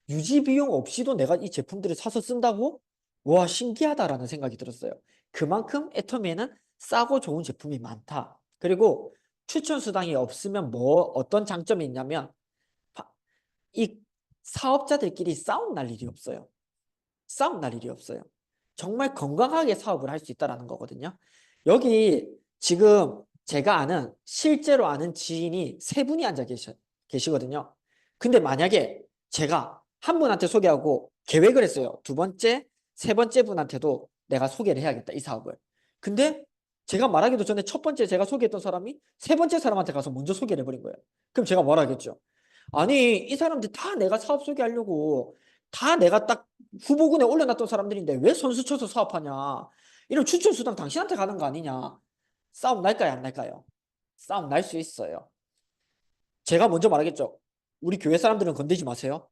[SPEAKER 4] 유지 비용 없이도 내가 이 제품들을 사서 쓴다고? 와, 신기하다라는 생각이 들었어요. 그만큼 애터미에는 싸고 좋은 제품이 많다. 그리고 추천 수당이 없으면 어떤 장점이 있냐면 이 사업자들끼리 싸움 날 일이 없어요. 싸움 날 일이 없어요. 정말 건강하게 사업을 할 수 있다는 거거든요. 여기 지금 제가 실제로 아는 지인이 세 분이 앉아 계시거든요. 근데 만약에 제가 한 분한테 소개하고 계획을 했어요. 두 번째, 세 번째 분한테도 내가 소개를 해야겠다, 이 사업을. 근데 제가 말하기도 전에 첫 번째 제가 소개했던 사람이 세 번째 사람한테 가서 먼저 소개를 해버린 거예요. 그럼 제가 뭐라 하겠죠? 아니, 이 사람들 다 내가 사업 소개하려고 다 내가 딱 후보군에 올려놨던 사람들인데 왜 선수 쳐서 사업하냐? 이런 추천 수당 당신한테 가는 거 아니냐? 싸움 날까요, 안 날까요? 싸움 날 수 있어요. 제가 먼저 말하겠죠. 우리 교회 사람들은 건드리지 마세요.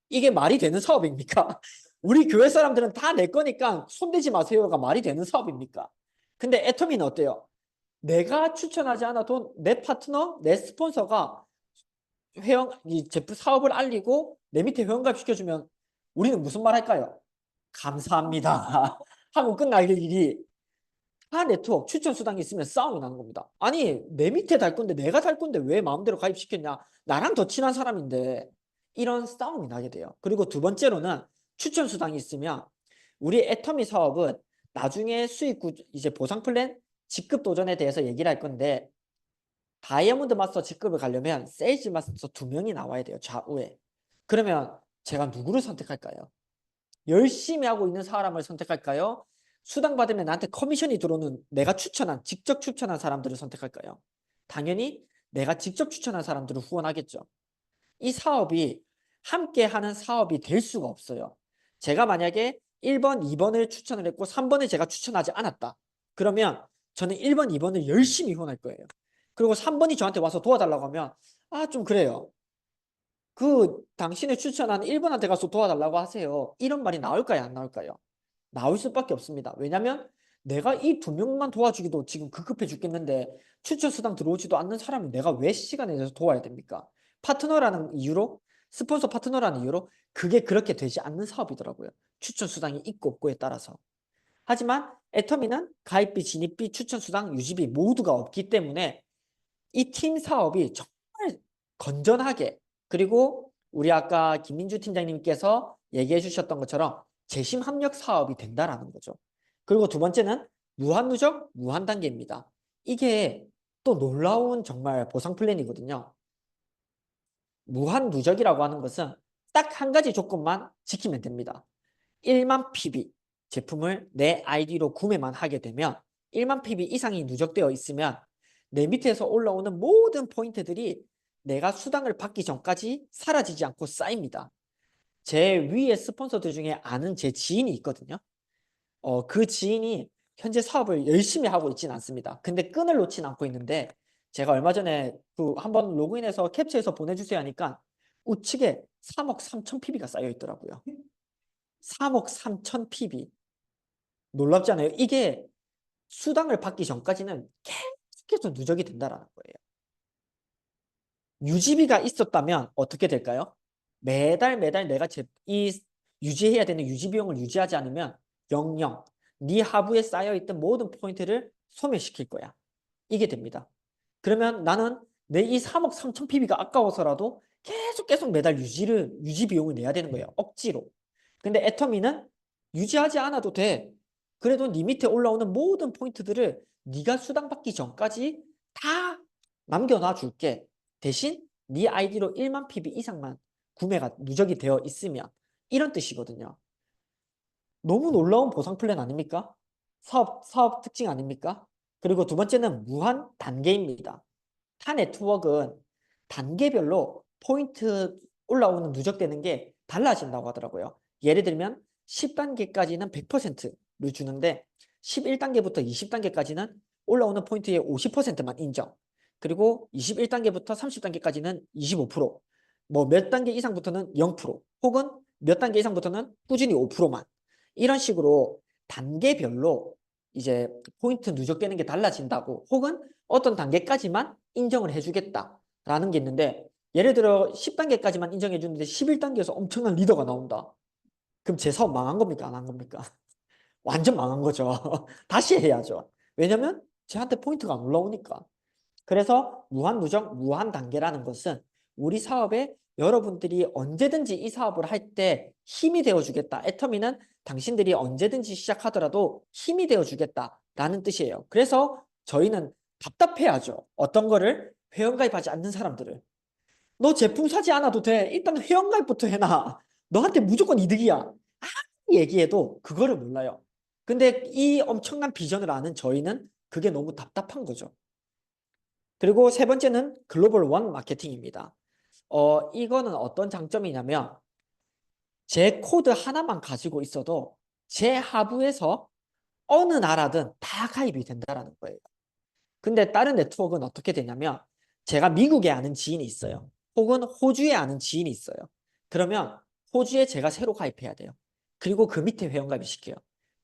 [SPEAKER 4] 이게 말이 되는 사업입니까? 우리 교회 사람들은 다 내 거니까 손대지 마세요가 말이 되는 사업입니까? 근데 애터미는 어때요? 내가 추천하지 않아도 내 파트너, 내 스폰서가 이 제품 사업을 알리고 내 밑에 회원가입 시켜주면 우리는 무슨 말 할까요? 감사합니다 하고 끝날 일이 타 네트워크 추천 수당이 있으면 싸움이 나는 겁니다. 아니 내 밑에 달 건데 내가 달 건데 왜 마음대로 가입시켰냐? 나랑 더 친한 사람인데 이런 싸움이 나게 돼요. 그리고 두 번째로는 추천 수당이 있으면 우리 애터미 사업은 나중에 수익 이제 보상 플랜 직급 도전에 대해서 얘기를 할 건데 다이아몬드 마스터 직급을 가려면 세일즈 마스터 2명이 나와야 돼요. 좌우에. 그러면 제가 누구를 선택할까요? 열심히 하고 있는 사람을 선택할까요? 수당 받으면 나한테 커미션이 들어오는 내가 직접 추천한 사람들을 선택할까요? 당연히 내가 직접 추천한 사람들을 후원하겠죠. 이 사업이 함께 하는 사업이 될 수가 없어요. 제가 만약에 1번, 2번을 추천을 했고 3번을 제가 추천하지 않았다. 그러면 저는 1번, 2번을 열심히 후원할 거예요. 그리고 3번이 저한테 와서 도와달라고 하면 좀 그래요. 당신을 추천한 1번한테 가서 도와달라고 하세요. 이런 말이 나올까요? 안 나올까요? 나올 수밖에 없습니다. 왜냐면 내가 이 2명만 도와주기도 지금 급급해 죽겠는데 추천 수당 들어오지도 않는 사람을 내가 왜 시간을 내서 도와야 됩니까? 파트너라는 이유로, 스폰서 파트너라는 이유로 그게 그렇게 되지 않는 사업이더라고요. 추천 수당이 있고 없고에 따라서. 하지만 애터미는 가입비, 진입비, 추천 수당, 유지비 모두가 없기 때문에 이 팀 사업이 정말 건전하게, 그리고 우리 아까 김민주 팀장님께서 얘기해 주셨던 것처럼 재심 합력 사업이 된다라는 거죠. 그리고 두 번째는 무한누적, 무한단계입니다. 이게 또 놀라운 정말 보상 플랜이거든요. 무한누적이라고 하는 것은 딱 한 가지 조건만 지키면 됩니다. 1만 PB 제품을 내 아이디로 구매만 하게 되면 1만 PB 이상이 누적되어 있으면 내 밑에서 올라오는 모든 포인트들이 내가 수당을 받기 전까지 사라지지 않고 쌓입니다. 제 위에 스폰서들 중에 아는 제 지인이 있거든요. 그 지인이 현재 사업을 열심히 하고 있지는 않습니다. 근데 끈을 놓진 않고 있는데 제가 얼마 전에 한번 로그인해서 캡처해서 보내주세요 하니까 우측에 3억 3천 PB가 쌓여 있더라고요. 3억 3천 PB. 놀랍지 않아요? 이게 수당을 받기 전까지는 계속해서 누적이 된다라는 거예요. 유지비가 있었다면 어떻게 될까요? 매달 내가 이 유지해야 되는 유지 비용을 유지하지 않으면 영영 네 하부에 쌓여있던 모든 포인트를 소멸시킬 거야. 이게 됩니다. 그러면 나는 내 이 3억 3천 PB가 아까워서라도 계속 매달 유지 비용을 내야 되는 거예요. 억지로. 근데 애터미는 유지하지 않아도 돼. 그래도 네 밑에 올라오는 모든 포인트들을 네가 수당받기 전까지 다 남겨놔 줄게. 대신 네 아이디로 1만 PB 이상만 구매가 누적이 되어 있으면, 이런 뜻이거든요. 너무 놀라운 보상 플랜 아닙니까? 사업 특징 아닙니까? 그리고 두 번째는 무한 단계입니다. 타 네트워크는 단계별로 포인트 올라오는 누적되는 게 달라진다고 하더라고요. 예를 들면 10단계까지는 100%를 주는데 11단계부터 20단계까지는 올라오는 포인트의 50%만 인정. 그리고 21단계부터 30단계까지는 25%, 뭐 몇 단계 이상부터는 0%, 혹은 몇 단계 이상부터는 꾸준히 5%만. 이런 식으로 단계별로 이제 포인트 누적되는 게 달라진다고, 혹은 어떤 단계까지만 인정을 해주겠다라는 게 있는데, 예를 들어 10단계까지만 인정해 주는데 11단계에서 엄청난 리더가 나온다. 그럼 제 사업 망한 겁니까? 안 한 겁니까? 완전 망한 거죠. 다시 해야죠. 왜냐면 저한테 포인트가 안 올라오니까. 그래서 무한누적, 무한단계라는 것은 우리 사업에 여러분들이 언제든지 이 사업을 할 때 힘이 되어주겠다. 애터미는 당신들이 언제든지 시작하더라도 힘이 되어주겠다라는 뜻이에요. 그래서 저희는 답답해하죠. 어떤 거를? 회원가입하지 않는 사람들을. 너 제품 사지 않아도 돼. 일단 회원가입부터 해놔. 너한테 무조건 이득이야. 아무리 얘기해도 그거를 몰라요. 근데 이 엄청난 비전을 아는 저희는 그게 너무 답답한 거죠. 그리고 세 번째는 글로벌 원 마케팅입니다. 이거는 어떤 장점이냐면 제 코드 하나만 가지고 있어도 제 하부에서 어느 나라든 다 가입이 된다는 거예요. 근데 다른 네트워크는 어떻게 되냐면 제가 미국에 아는 지인이 있어요. 혹은 호주에 아는 지인이 있어요. 그러면 호주에 제가 새로 가입해야 돼요. 그리고 그 밑에 회원가입을 시켜요.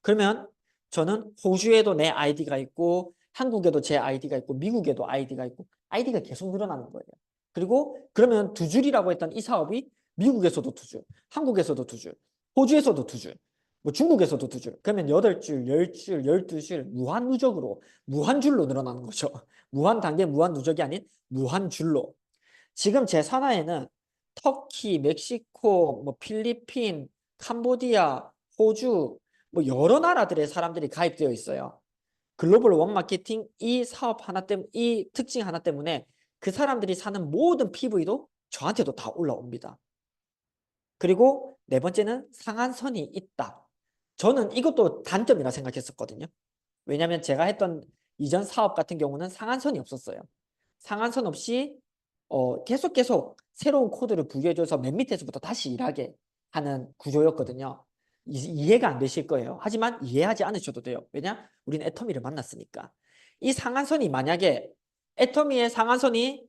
[SPEAKER 4] 그러면 저는 호주에도 내 아이디가 있고 한국에도 제 아이디가 있고 미국에도 아이디가 있고 아이디가 계속 늘어나는 거예요. 그리고 그러면 두 줄이라고 했던 이 사업이 미국에서도 두 줄, 한국에서도 두 줄, 호주에서도 두 줄, 뭐 중국에서도 두 줄, 그러면 8줄, 10줄, 12줄 무한누적으로 무한줄로 늘어나는 거죠. 무한단계, 무한누적이 아닌 무한줄로. 지금 제 산하에는 터키, 멕시코, 뭐 필리핀, 캄보디아, 호주, 뭐 여러 나라들의 사람들이 가입되어 있어요. 글로벌 원 마케팅 이 사업 하나 때문에, 이 특징 하나 때문에 그 사람들이 사는 모든 PV도 저한테도 다 올라옵니다. 그리고 네 번째는 상한선이 있다. 저는 이것도 단점이라 생각했었거든요. 왜냐하면 제가 했던 이전 사업 같은 경우는 상한선이 없었어요. 상한선 없이 계속 새로운 코드를 부여해줘서 맨 밑에서부터 다시 일하게 하는 구조였거든요. 이해가 안 되실 거예요. 하지만 이해하지 않으셔도 돼요. 왜냐? 우리는 애터미를 만났으니까. 이 상한선이 만약에 애터미의 상한선이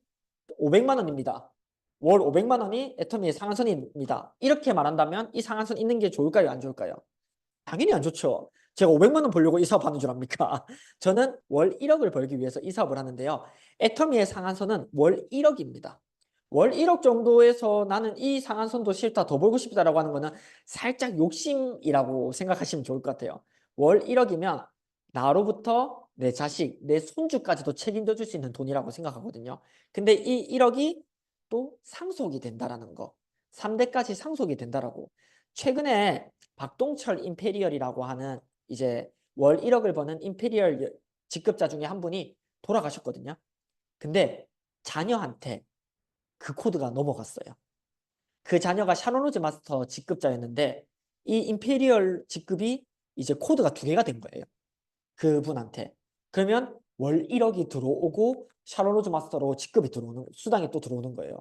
[SPEAKER 4] 500만 원입니다. 월 500만 원이 애터미의 상한선입니다. 이렇게 말한다면 이 상한선 있는 게 좋을까요? 안 좋을까요? 당연히 안 좋죠. 제가 500만 원 벌려고 이 사업 하는 줄 압니까? 저는 월 1억을 벌기 위해서 이 사업을 하는데요. 애터미의 상한선은 월 1억입니다. 월 1억 정도에서 나는 이 상한선도 싫다, 더 벌고 싶다라고 하는 거는 살짝 욕심이라고 생각하시면 좋을 것 같아요. 월 1억이면 나로부터 내 자식, 내 손주까지도 책임져 줄 수 있는 돈이라고 생각하거든요. 근데 이 1억이 또 상속이 된다라는 거. 3대까지 상속이 된다라고. 최근에 박동철 임페리얼이라고 하는 이제 월 1억을 버는 임페리얼 직급자 중에 한 분이 돌아가셨거든요. 근데 자녀한테 그 코드가 넘어갔어요. 그 자녀가 샤론로즈 마스터 직급자였는데 이 임페리얼 직급이 이제 코드가 2개가 된 거예요. 그분한테. 그러면 월 1억이 들어오고 샤론로즈 마스터로 직급이 들어오는, 수당이 또 들어오는 거예요.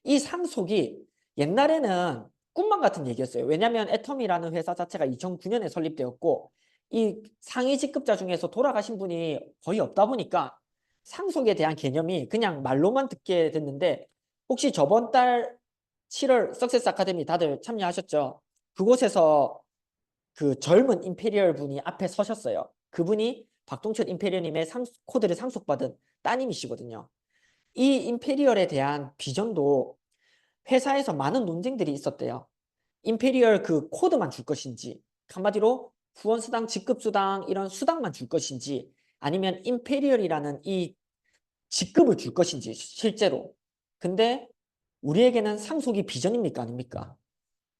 [SPEAKER 4] 이 상속이 옛날에는 꿈만 같은 얘기였어요. 왜냐하면 애텀이라는 회사 자체가 2009년에 설립되었고 이 상위 직급자 중에서 돌아가신 분이 거의 없다 보니까 상속에 대한 개념이 그냥 말로만 듣게 됐는데, 혹시 저번 달 7월 석세스 아카데미 다들 참여하셨죠? 그곳에서 그 젊은 임페리얼 분이 앞에 서셨어요. 그분이 박동철 임페리얼님의 코드를 상속받은 따님이시거든요. 이 임페리얼에 대한 비전도 회사에서 많은 논쟁들이 있었대요. 임페리얼 그 코드만 줄 것인지, 한마디로 후원수당, 직급수당 이런 수당만 줄 것인지, 아니면 임페리얼이라는 이 직급을 줄 것인지 실제로. 근데 우리에게는 상속이 비전입니까 아닙니까?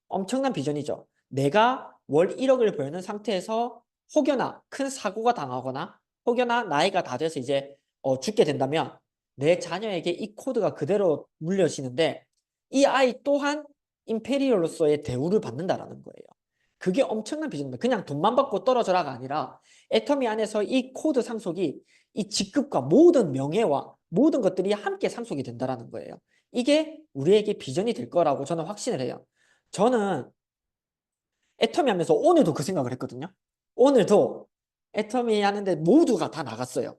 [SPEAKER 4] 엄청난 비전이죠. 내가 월 1억을 벌는 상태에서 혹여나 큰 사고가 당하거나 혹여나 나이가 다 돼서 이제 죽게 된다면 내 자녀에게 이 코드가 그대로 물려지는데 이 아이 또한 임페리얼로서의 대우를 받는다라는 거예요. 그게 엄청난 비전입니다. 그냥 돈만 받고 떨어져라가 아니라 애터미 안에서 이 코드 상속이 이 직급과 모든 명예와 모든 것들이 함께 상속이 된다라는 거예요. 이게 우리에게 비전이 될 거라고 저는 확신을 해요. 저는 애터미 하면서 오늘도 그 생각을 했거든요. 오늘도 애터미 하는데 모두가 다 나갔어요.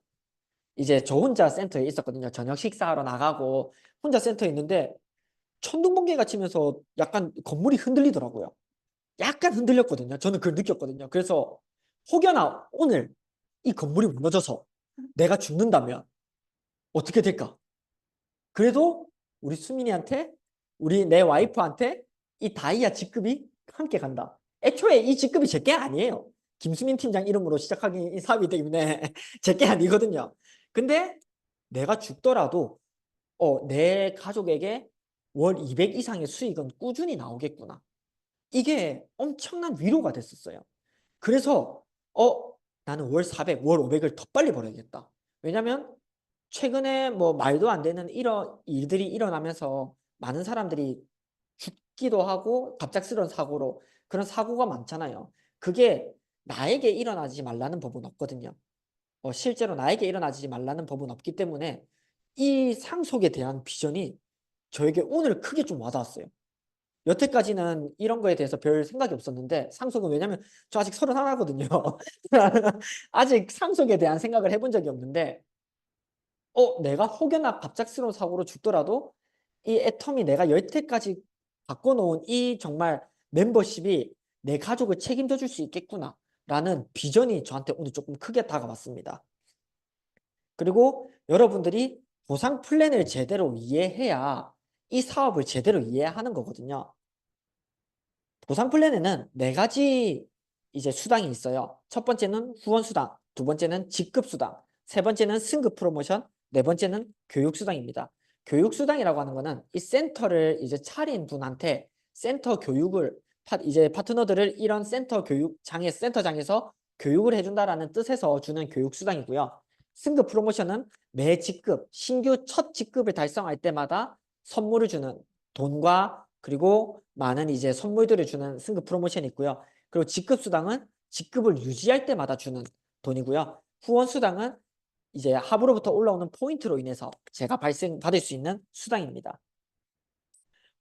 [SPEAKER 4] 이제 저 혼자 센터에 있었거든요. 저녁 식사하러 나가고 혼자 센터에 있는데 천둥번개가 치면서 약간 건물이 흔들리더라고요. 약간 흔들렸거든요. 저는 그걸 느꼈거든요. 그래서 혹여나 오늘 이 건물이 무너져서 내가 죽는다면 어떻게 될까? 그래도 우리 수민이한테, 내 와이프한테 이 다이아 직급이 함께 간다. 애초에 이 직급이 제 게 아니에요. 김수민 팀장 이름으로 시작하기 사업이기 때문에 제 게 아니거든요. 근데 내가 죽더라도 내 가족에게 월 200 이상의 수익은 꾸준히 나오겠구나. 이게 엄청난 위로가 됐었어요. 그래서 나는 월 400, 월 500을 더 빨리 벌어야겠다. 왜냐면 최근에 뭐 말도 안 되는 이런 일들이 일어나면서 많은 사람들이 죽기도 하고 갑작스러운 사고로 그런 사고가 많잖아요. 그게 나에게 일어나지 말라는 법은 없거든요. 실제로 나에게 일어나지 말라는 법은 없기 때문에 이 상속에 대한 비전이 저에게 오늘 크게 좀 와닿았어요. 여태까지는 이런 거에 대해서 별 생각이 없었는데 상속은, 왜냐면 저 아직 31거든요. 아직 상속에 대한 생각을 해본 적이 없는데 내가 혹여나 갑작스러운 사고로 죽더라도 이 애텀이 내가 여태까지 바꿔놓은 이 정말 멤버십이 내 가족을 책임져 줄 수 있겠구나 라는 비전이 저한테 오늘 조금 크게 다가왔습니다. 그리고 여러분들이 보상 플랜을 제대로 이해해야 이 사업을 제대로 이해하는 거거든요. 보상 플랜에는 4가지 이제 수당이 있어요. 첫 번째는 후원 수당, 두 번째는 직급 수당, 세 번째는 승급 프로모션, 네 번째는 교육 수당입니다. 교육 수당이라고 하는 거는 이 센터를 이제 차린 분한테 센터 교육을 이제 파트너들을 이런 센터장에서 교육을 해준다라는 뜻에서 주는 교육 수당이고요. 승급 프로모션은 매 직급, 신규 첫 직급을 달성할 때마다 선물을 주는, 돈과 그리고 많은 이제 선물들을 주는 승급 프로모션이 있고요. 그리고 직급수당은 직급을 유지할 때마다 주는 돈이고요. 후원수당은 이제 합으로부터 올라오는 포인트로 인해서 제가 받을 수 있는 수당입니다.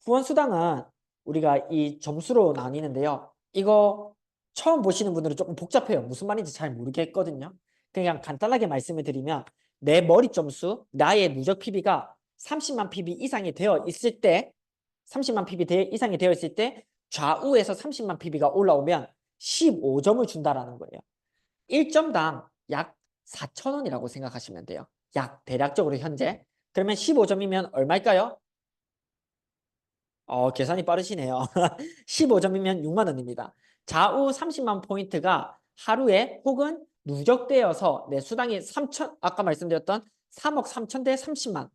[SPEAKER 4] 후원수당은 우리가 이 점수로 나뉘는데요. 이거 처음 보시는 분들은 조금 복잡해요. 무슨 말인지 잘 모르겠거든요. 그냥 간단하게 말씀을 드리면 내 머리 점수, 나의 누적 PB가 30만 PB 이상이 되어 있을 때 30만 PB 이상이 되어 있을 때 좌우에서 30만 PB가 올라오면 15점을 준다라는 거예요. 1점당 약 4,000원이라고 생각하시면 돼요. 약 대략적으로 현재. 그러면 15점이면 얼마일까요? 계산이 빠르시네요. 15점이면 6만 원입니다. 좌우 30만 포인트가 하루에 혹은 누적되어서 내 수당이 3천, 아까 말씀드렸던 3억 3천 대 30만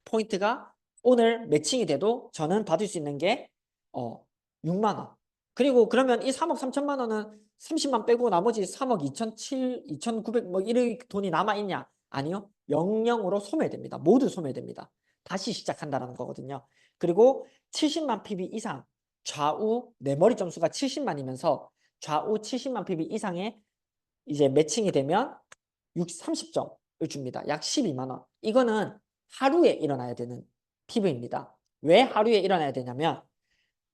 [SPEAKER 4] 포인트가 오늘 매칭이 돼도 저는 받을 수 있는 게 6만 원. 그리고 그러면 이 3억 3천만 원은 30만 빼고 나머지 3억 2,900 뭐 이런 돈이 남아 있냐? 아니요. 영영으로 소멸됩니다. 모두 소멸됩니다. 다시 시작한다는 거거든요. 그리고 70만 PB 이상 좌우 내 머리 점수가 70만이면서 좌우 70만 PB 이상의 이제 매칭이 되면 30점을 줍니다. 약 12만 원. 이거는 하루에 일어나야 되는 PB입니다. 왜 하루에 일어나야 되냐면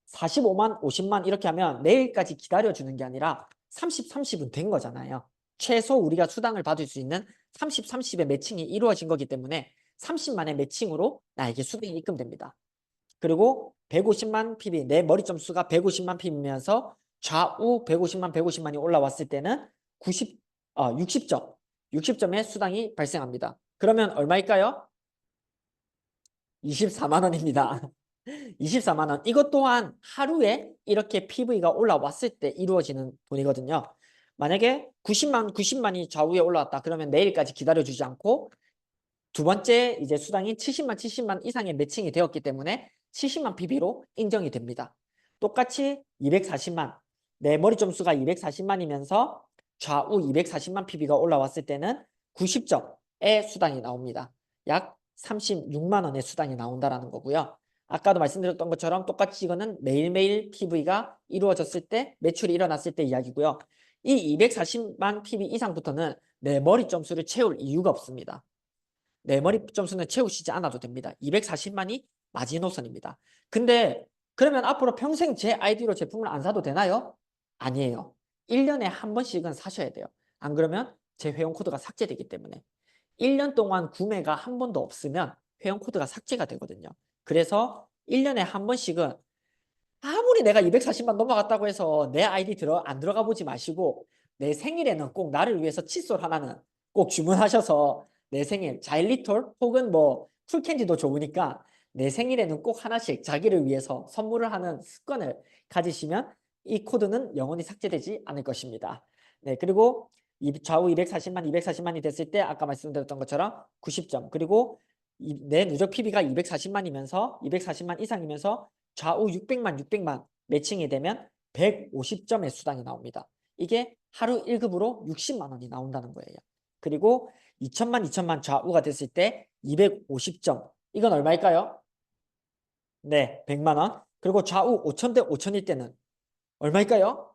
[SPEAKER 4] 45만, 50만 이렇게 하면 내일까지 기다려주는 게 아니라 30, 30은 된 거잖아요. 최소 우리가 수당을 받을 수 있는 30, 30의 매칭이 이루어진 거기 때문에 30만의 매칭으로 나에게 수당이 입금됩니다. 그리고 150만 PB, 내 머리 점수가 150만 PB면서 좌우 150만, 150만이 올라왔을 때는 60점, 60점의 수당이 발생합니다. 그러면 얼마일까요? 24만 원입니다. 24만 원. 이것 또한 하루에 이렇게 PV가 올라왔을 때 이루어지는 돈이거든요. 만약에 90만이 좌우에 올라왔다. 그러면 내일까지 기다려주지 않고 두 번째 이제 수당이 70만 이상의 매칭이 되었기 때문에 70만 PB로 인정이 됩니다. 똑같이 240만. 내 머리 점수가 240만이면서 좌우 240만 PB가 올라왔을 때는 90점의 수당이 나옵니다. 약 36만 원의 수당이 나온다라는 거고요. 아까도 말씀드렸던 것처럼 똑같이 이거는 매일매일 PV가 이루어졌을 때 매출이 일어났을 때 이야기고요. 이 240만 PB 이상부터는 내 머리 점수를 채울 이유가 없습니다. 내 머리 점수는 채우시지 않아도 됩니다. 240만이 마지노선입니다. 근데 그러면 앞으로 평생 제 아이디로 제품을 안 사도 되나요? 아니에요. 1년에 한 번씩은 사셔야 돼요. 안 그러면 제 회원 코드가 삭제되기 때문에 1년 동안 구매가 한 번도 없으면 회원 코드가 삭제가 되거든요. 그래서 1년에 한 번씩은 아무리 내가 240만 넘어갔다고 해서 내 아이디 안 들어가 보지 마시고 내 생일에는 꼭 나를 위해서 칫솔 하나는 꼭 주문하셔서 내 생일 자일리톨 혹은 뭐 쿨캔디도 좋으니까 내 생일에는 꼭 하나씩 자기를 위해서 선물을 하는 습관을 가지시면 이 코드는 영원히 삭제되지 않을 것입니다. 네, 그리고 좌우 240만이 됐을 때 아까 말씀드렸던 것처럼 90점. 그리고 내 누적 PB가 240만이면서 240만 이상이면서 좌우 600만 매칭이 되면 150점의 수당이 나옵니다. 이게 하루 1급으로 60만 원이 나온다는 거예요. 그리고 2천만 좌우가 됐을 때 250점. 이건 얼마일까요? 네, 100만 원. 그리고 좌우 5,000대 5,000일 때는 얼마일까요?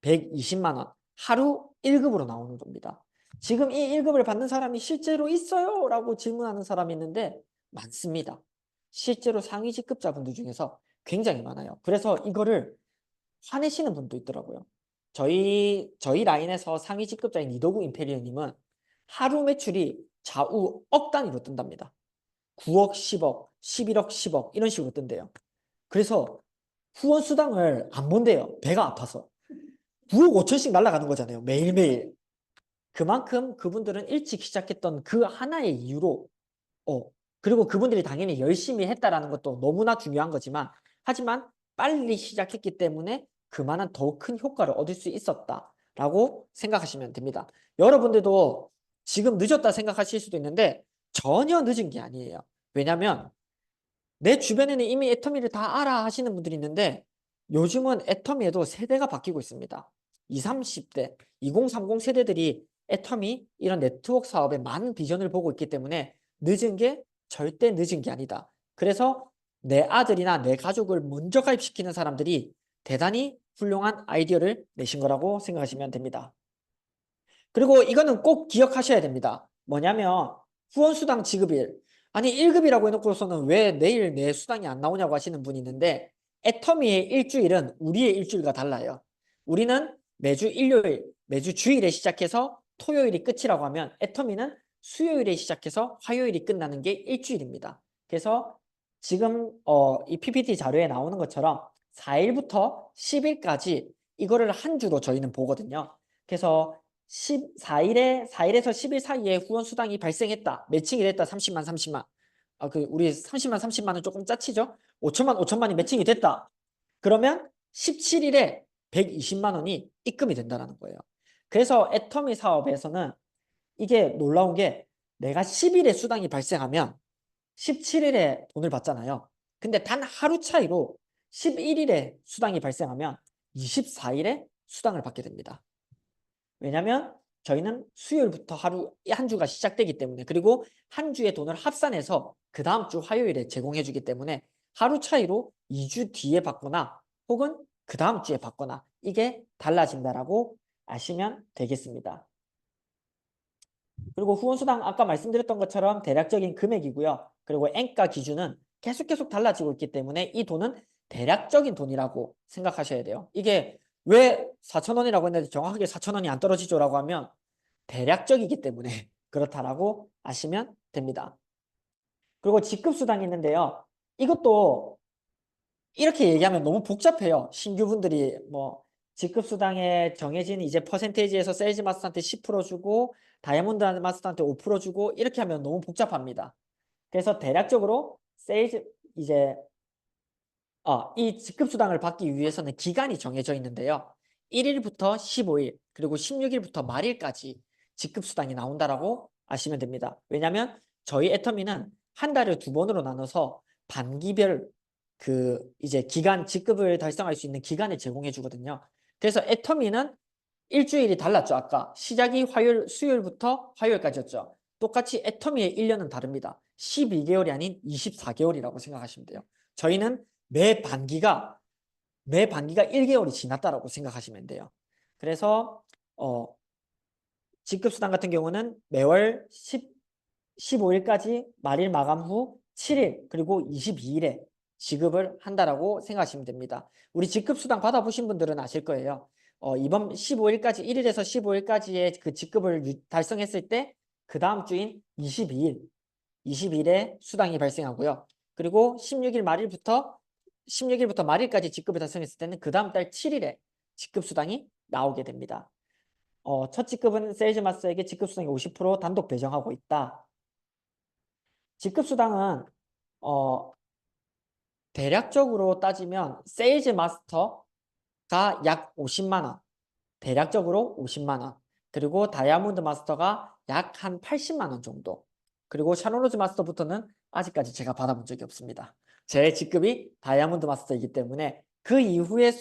[SPEAKER 4] 120만 원. 하루 1급으로 나오는 겁니다. 지금 이 1급을 받는 사람이 실제로 있어요? 라고 질문하는 사람이 있는데 많습니다. 실제로 상위 직급자분들 중에서 굉장히 많아요. 그래서 이거를 화내시는 분도 있더라고요. 저희 라인에서 상위 직급자인 이도구 임페리어님은 하루 매출이 좌우 억 단위로 뜬답니다. 9억, 10억, 11억, 10억 이런 식으로 뜬대요. 그래서 후원 수당을 안 본대요. 배가 아파서. 9억 5천씩 날아가는 거잖아요. 매일매일. 그만큼 그분들은 일찍 시작했던 그 하나의 이유로 그리고 그분들이 당연히 열심히 했다라는 것도 너무나 중요한 거지만 하지만 빨리 시작했기 때문에 그만한 더 큰 효과를 얻을 수 있었다라고 생각하시면 됩니다. 여러분들도 지금 늦었다 생각하실 수도 있는데 전혀 늦은 게 아니에요. 왜냐하면 내 주변에는 이미 애터미를 다 알아 하시는 분들이 있는데 요즘은 애터미에도 세대가 바뀌고 있습니다. 20, 30대, 2030 세대들이 애터미 이런 네트워크 사업에 많은 비전을 보고 있기 때문에 늦은 게 절대 늦은 게 아니다. 그래서 내 아들이나 내 가족을 먼저 가입시키는 사람들이 대단히 훌륭한 아이디어를 내신 거라고 생각하시면 됩니다. 그리고 이거는 꼭 기억하셔야 됩니다. 뭐냐면 후원수당 지급일. 아니 1급이라고 해놓고서는 왜 내일 내 수당이 안 나오냐고 하시는 분이 있는데 애터미의 일주일은 우리의 일주일과 달라요. 우리는 매주 일요일, 매주 주일에 시작해서 토요일이 끝이라고 하면 애터미는 수요일에 시작해서 화요일이 끝나는 게 일주일입니다. 그래서 지금 이 PPT 자료에 나오는 것처럼 4일부터 10일까지 이거를 한 주로 저희는 보거든요. 그래서 4일에서 10일 사이에 후원 수당이 발생했다. 매칭이 됐다. 30만, 30만. 우리 30만, 30만은 조금 짜치죠? 5천만이 매칭이 됐다. 그러면 17일에 120만 원이 입금이 된다는 거예요. 그래서 애터미 사업에서는 이게 놀라운 게 내가 10일에 수당이 발생하면 17일에 돈을 받잖아요. 근데 단 하루 차이로 11일에 수당이 발생하면 24일에 수당을 받게 됩니다. 왜냐하면 저희는 수요일부터 한 주가 시작되기 때문에 그리고 한 주의 돈을 합산해서 그 다음 주 화요일에 제공해 주기 때문에 하루 차이로 2주 뒤에 받거나 혹은 그 다음 주에 받거나 이게 달라진다라고 아시면 되겠습니다. 그리고 후원수당 아까 말씀드렸던 것처럼 대략적인 금액이고요. 그리고 엔가 기준은 계속 달라지고 있기 때문에 이 돈은 대략적인 돈이라고 생각하셔야 돼요. 이게 왜 4,000원이라고 했는데 정확하게 4,000원이 안 떨어지죠? 라고 하면 대략적이기 때문에 그렇다라고 아시면 됩니다. 그리고 직급수당이 있는데요. 이것도 이렇게 얘기하면 너무 복잡해요. 신규분들이 뭐 직급수당에 정해진 이제 퍼센테이지에서 세일즈 마스터한테 10% 주고 다이아몬드 마스터한테 5% 주고 이렇게 하면 너무 복잡합니다. 그래서 대략적으로 이 직급수당을 받기 위해서는 기간이 정해져 있는데요. 1일부터 15일 그리고 16일부터 말일까지 직급수당이 나온다라고 아시면 됩니다. 왜냐하면 저희 애터미는 한 달을 2번으로 나눠서 반기별 이제 기간 직급을 달성할 수 있는 기간을 제공해 주거든요. 그래서 애터미는 일주일이 달랐죠. 아까 시작이 수요일부터 화요일까지였죠. 똑같이 애터미의 1년은 다릅니다. 12개월이 아닌 24개월이라고 생각하시면 돼요. 저희는 매 반기가 1개월이 지났다라고 생각하시면 돼요. 그래서 직급수당 같은 경우는 매월 15일까지 말일 마감 후 7일 그리고 22일에 지급을 한다라고 생각하시면 됩니다. 우리 직급수당 받아보신 분들은 아실 거예요. 이번 15일까지 1일에서 15일까지의 그 직급을 달성했을 때 그 다음 주인 22일에 수당이 발생하고요. 그리고 16일부터 말일까지 직급을 달성했을 때는 그 다음 달 7일에 직급수당이 나오게 됩니다. 첫 직급은 세일즈 마스터에게 직급수당이 50% 단독 배정하고 있다. 직급수당은 대략적으로 따지면 세일즈 마스터가 약 50만 원, 대략적으로 50만 원, 그리고 다이아몬드 마스터가 약 한 80만 원 정도, 그리고 샤론로즈 마스터부터는 아직까지 제가 받아본 적이 없습니다. 제 직급이 다이아몬드 마스터이기 때문에 그 이후의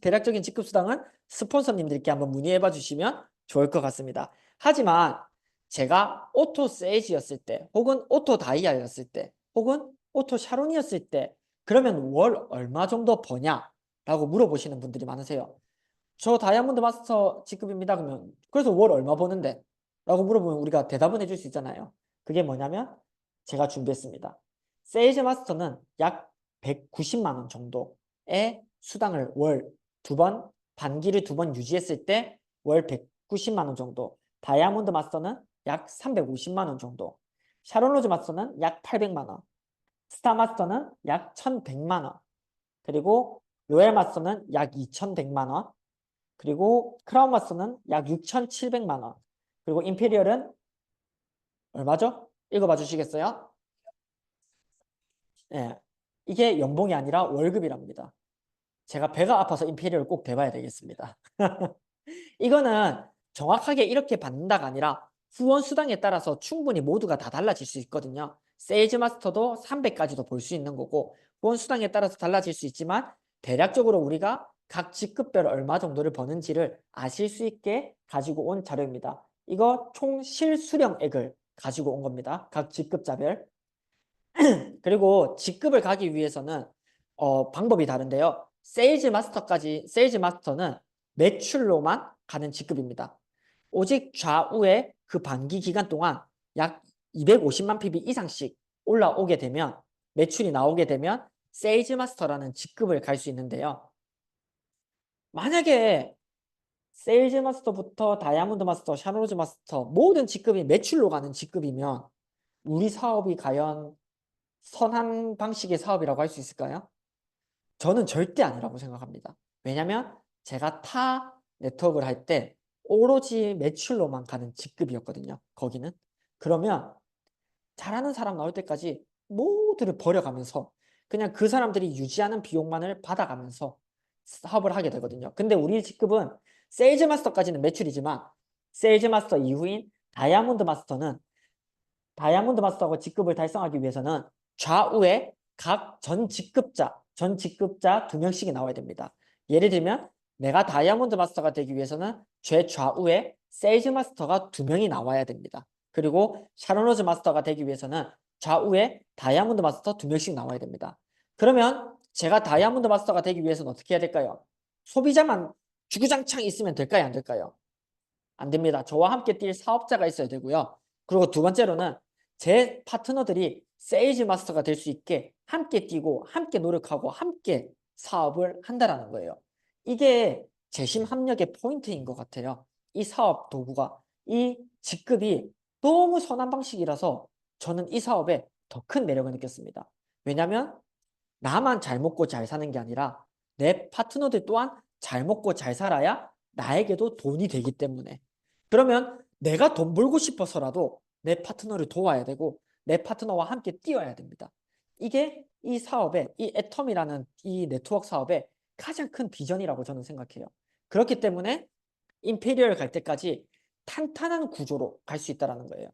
[SPEAKER 4] 대략적인 직급 수당은 스폰서님들께 한번 문의해 봐 주시면 좋을 것 같습니다. 하지만 제가 오토 세이지였을 때 혹은 오토 다이아였을 때 혹은 오토 샤론이었을 때 그러면 월 얼마 정도 버냐? 라고 물어보시는 분들이 많으세요. 저 다이아몬드 마스터 직급입니다. 그러면 그래서 월 얼마 버는데? 라고 물어보면 우리가 대답은 해줄 수 있잖아요. 그게 뭐냐면 제가 준비했습니다. 세일즈 마스터는 약 190만 원 정도의 수당을 월 2번, 반기를 2번 유지했을 때 월 190만 원 정도, 다이아몬드 마스터는 약 350만 원 정도, 샤론로즈 마스터는 약 800만 원, 스타 마스터는 약 1100만 원, 그리고 로얄 마스터는 약 2100만 원, 그리고 크라운 마스터는 약 6700만 원, 그리고 임페리얼은 얼마죠? 읽어봐 주시겠어요? 네, 이게 연봉이 아니라 월급이랍니다. 제가 배가 아파서 임페리얼 꼭 대봐야 되겠습니다. 이거는 정확하게 이렇게 받는다가 아니라 후원 수당에 따라서 충분히 모두가 다 달라질 수 있거든요. 세일즈 마스터도 300까지도 볼 수 있는 거고 후원 수당에 따라서 달라질 수 있지만 대략적으로 우리가 각 직급별 얼마 정도를 버는지를 아실 수 있게 가지고 온 자료입니다. 이거 총 실수령액을 가지고 온 겁니다. 각 직급자별. 그리고 직급을 가기 위해서는 방법이 다른데요. 세일즈 마스터는 매출로만 가는 직급입니다. 오직 좌우에 그 반기 기간 동안 약 250만 PB 이상씩 올라오게 되면, 매출이 나오게 되면 세일즈 마스터라는 직급을 갈 수 있는데요. 만약에 세일즈 마스터부터 다이아몬드 마스터, 샤노로즈 마스터 모든 직급이 매출로 가는 직급이면 우리 사업이 과연 선한 방식의 사업이라고 할 수 있을까요? 저는 절대 아니라고 생각합니다. 왜냐하면 제가 타 네트워크를 할 때 오로지 매출로만 가는 직급이었거든요. 거기는. 그러면 잘하는 사람 나올 때까지 모두를 버려가면서 그냥 그 사람들이 유지하는 비용만을 받아가면서 사업을 하게 되거든요. 근데 우리 직급은 세일즈 마스터까지는 매출이지만 세일즈 마스터 이후인 다이아몬드 마스터는 다이아몬드 마스터하고 직급을 달성하기 위해서는 좌우에 각 전 직급자 2명씩이 나와야 됩니다. 예를 들면 내가 다이아몬드 마스터가 되기 위해서는 최좌우에 세일즈 마스터가 2명이 나와야 됩니다. 그리고 샤론로즈 마스터가 되기 위해서는 좌우에 다이아몬드 마스터 2명씩 나와야 됩니다. 그러면 제가 다이아몬드 마스터가 되기 위해서는 어떻게 해야 될까요? 소비자만 주구장창 있으면 될까요? 안 될까요? 안 됩니다. 저와 함께 뛸 사업자가 있어야 되고요. 그리고 두 번째로는 제 파트너들이 세일즈 마스터가 될 수 있게 함께 뛰고 함께 노력하고 함께 사업을 한다라는 거예요. 이게 재심 합력의 포인트인 것 같아요. 이 사업 도구가, 이 직급이 너무 선한 방식이라서 저는 이 사업에 더 큰 매력을 느꼈습니다. 왜냐하면 나만 잘 먹고 잘 사는 게 아니라 내 파트너들 또한 잘 먹고 잘 살아야 나에게도 돈이 되기 때문에. 그러면 내가 돈 벌고 싶어서라도 내 파트너를 도와야 되고 내 파트너와 함께 뛰어야 됩니다. 이게 이 사업의, 이 애텀이라는 이 네트워크 사업의 가장 큰 비전이라고 저는 생각해요. 그렇기 때문에 임페리얼 갈 때까지 탄탄한 구조로 갈 수 있다는 거예요.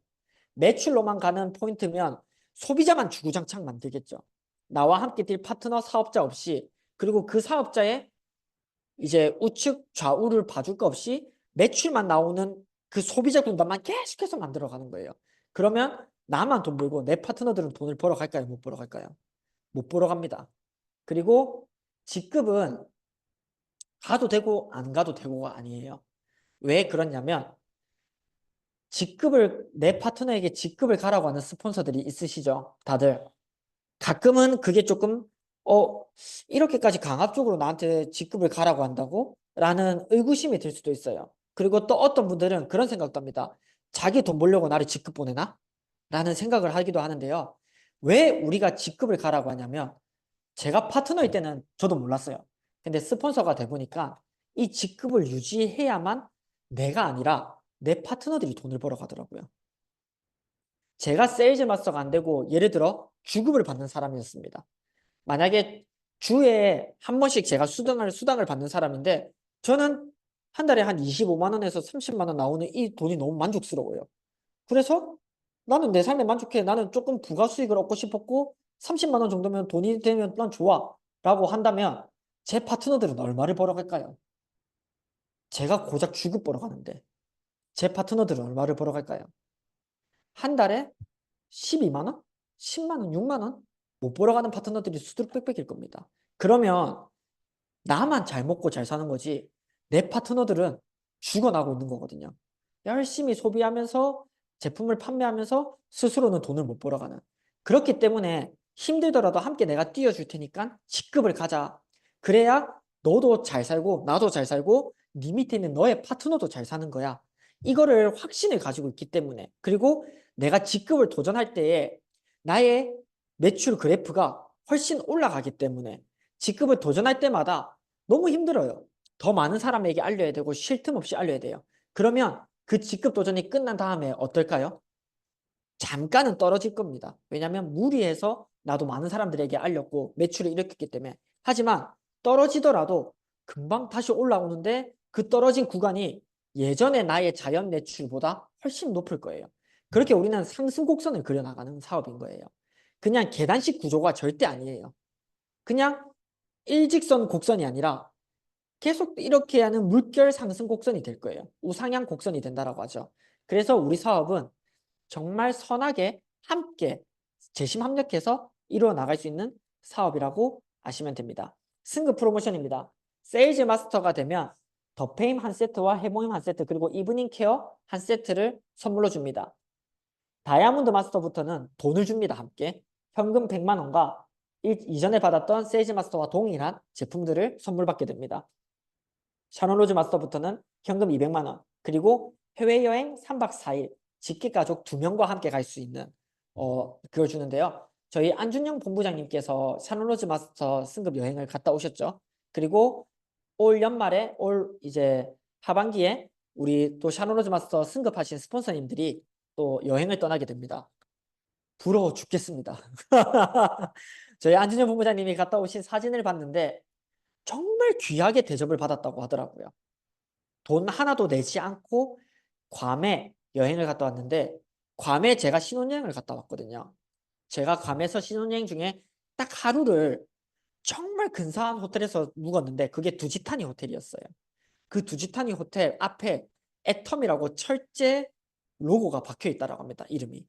[SPEAKER 4] 매출로만 가는 포인트면 소비자만 주구장창 만들겠죠. 나와 함께 뛸 파트너 사업자 없이, 그리고 그 사업자의 이제 우측 좌우를 봐줄 거 없이 매출만 나오는 그 소비자 군단만 계속해서 만들어가는 거예요. 그러면 나만 돈 벌고 내 파트너들은 돈을 벌어 갈까요? 못 벌어 갈까요? 못 벌어 갑니다. 그리고 직급은 가도 되고 안 가도 되고가 아니에요. 왜 그러냐면 내 파트너에게 직급을 가라고 하는 스폰서들이 있으시죠? 다들. 가끔은 그게 조금 이렇게까지 강압적으로 나한테 직급을 가라고 한다고? 라는 의구심이 들 수도 있어요. 그리고 또 어떤 분들은 그런 생각도 합니다. 자기 돈 벌려고 나를 직급 보내나? 라는 생각을 하기도 하는데요. 왜 우리가 직급을 가라고 하냐면 제가 파트너일 때는 저도 몰랐어요. 근데 스폰서가 돼 보니까 이 직급을 유지해야만 내가 아니라 내 파트너들이 돈을 벌어 가더라고요. 제가 세일즈 마스터가 안 되고 예를 들어 주급을 받는 사람이었습니다. 만약에 주에 한 번씩 제가 수당을 받는 사람인데 저는 한 달에 한 25만 원에서 30만 원 나오는 이 돈이 너무 만족스러워요. 그래서 나는 내 삶에 만족해. 나는 조금 부가 수익을 얻고 싶었고 30만 원 정도면 돈이 되면 난 좋아 라고 한다면 제 파트너들은 얼마를 벌어갈까요? 제가 고작 주급 벌어가는데 제 파트너들은 얼마를 벌어갈까요? 한 달에 12만 원? 10만 원? 6만 원? 못 벌어가는 파트너들이 수두룩빽빽일 겁니다. 그러면 나만 잘 먹고 잘 사는 거지 내 파트너들은 죽어나고 있는 거거든요. 열심히 소비하면서 제품을 판매하면서 스스로는 돈을 못 벌어가는. 그렇기 때문에 힘들더라도 함께 내가 뛰어줄 테니까 직급을 가자. 그래야 너도 잘 살고 나도 잘 살고 네 밑에 있는 너의 파트너도 잘 사는 거야. 이거를 확신을 가지고 있기 때문에. 그리고 내가 직급을 도전할 때에 나의 매출 그래프가 훨씬 올라가기 때문에 직급을 도전할 때마다 너무 힘들어요. 더 많은 사람에게 알려야 되고 쉴 틈 없이 알려야 돼요. 그러면 그 직급 도전이 끝난 다음에 어떨까요? 잠깐은 떨어질 겁니다. 왜냐하면 무리해서 나도 많은 사람들에게 알렸고 매출을 일으켰기 때문에. 하지만 떨어지더라도 금방 다시 올라오는데 그 떨어진 구간이 예전에 나의 자연 매출보다 훨씬 높을 거예요. 그렇게 우리는 상승 곡선을 그려나가는 사업인 거예요. 그냥 계단식 구조가 절대 아니에요. 그냥 일직선 곡선이 아니라 계속 이렇게 하는 물결 상승 곡선이 될 거예요. 우상향 곡선이 된다라고 하죠. 그래서 우리 사업은 정말 선하게 함께 재심 합력해서 이루어 나갈 수 있는 사업이라고 아시면 됩니다. 승급 프로모션입니다. 세일즈 마스터가 되면 더페임 한 세트와 해모임 한 세트 그리고 이브닝 케어 한 세트를 선물로 줍니다. 다이아몬드 마스터부터는 돈을 줍니다. 함께 현금 100만 원과 이전에 받았던 세일즈 마스터와 동일한 제품들을 선물 받게 됩니다. 샤론로즈 마스터부터는 현금 200만 원 그리고 해외여행 3박 4일 직계가족 2명과 함께 갈 수 있는 그걸 주는데요. 저희 안준영 본부장님께서 샤론로즈 마스터 승급 여행을 갔다 오셨죠. 그리고 올 연말에 이제 하반기에 우리 또 샤론로즈 마스터 승급하신 스폰서님들이 또 여행을 떠나게 됩니다. 부러워 죽겠습니다. 저희 안준영 본부장님이 갔다 오신 사진을 봤는데 정말 귀하게 대접을 받았다고 하더라고요. 돈 하나도 내지 않고 괌에 여행을 갔다 왔는데 괌에 제가 신혼여행을 갔다 왔거든요. 제가 괌에서 신혼여행 중에 딱 하루를 정말 근사한 호텔에서 묵었는데 그게 두지타니 호텔이었어요. 그 두지타니 호텔 앞에 애터미라고 철제 로고가 박혀 있다라고 합니다. 이름이.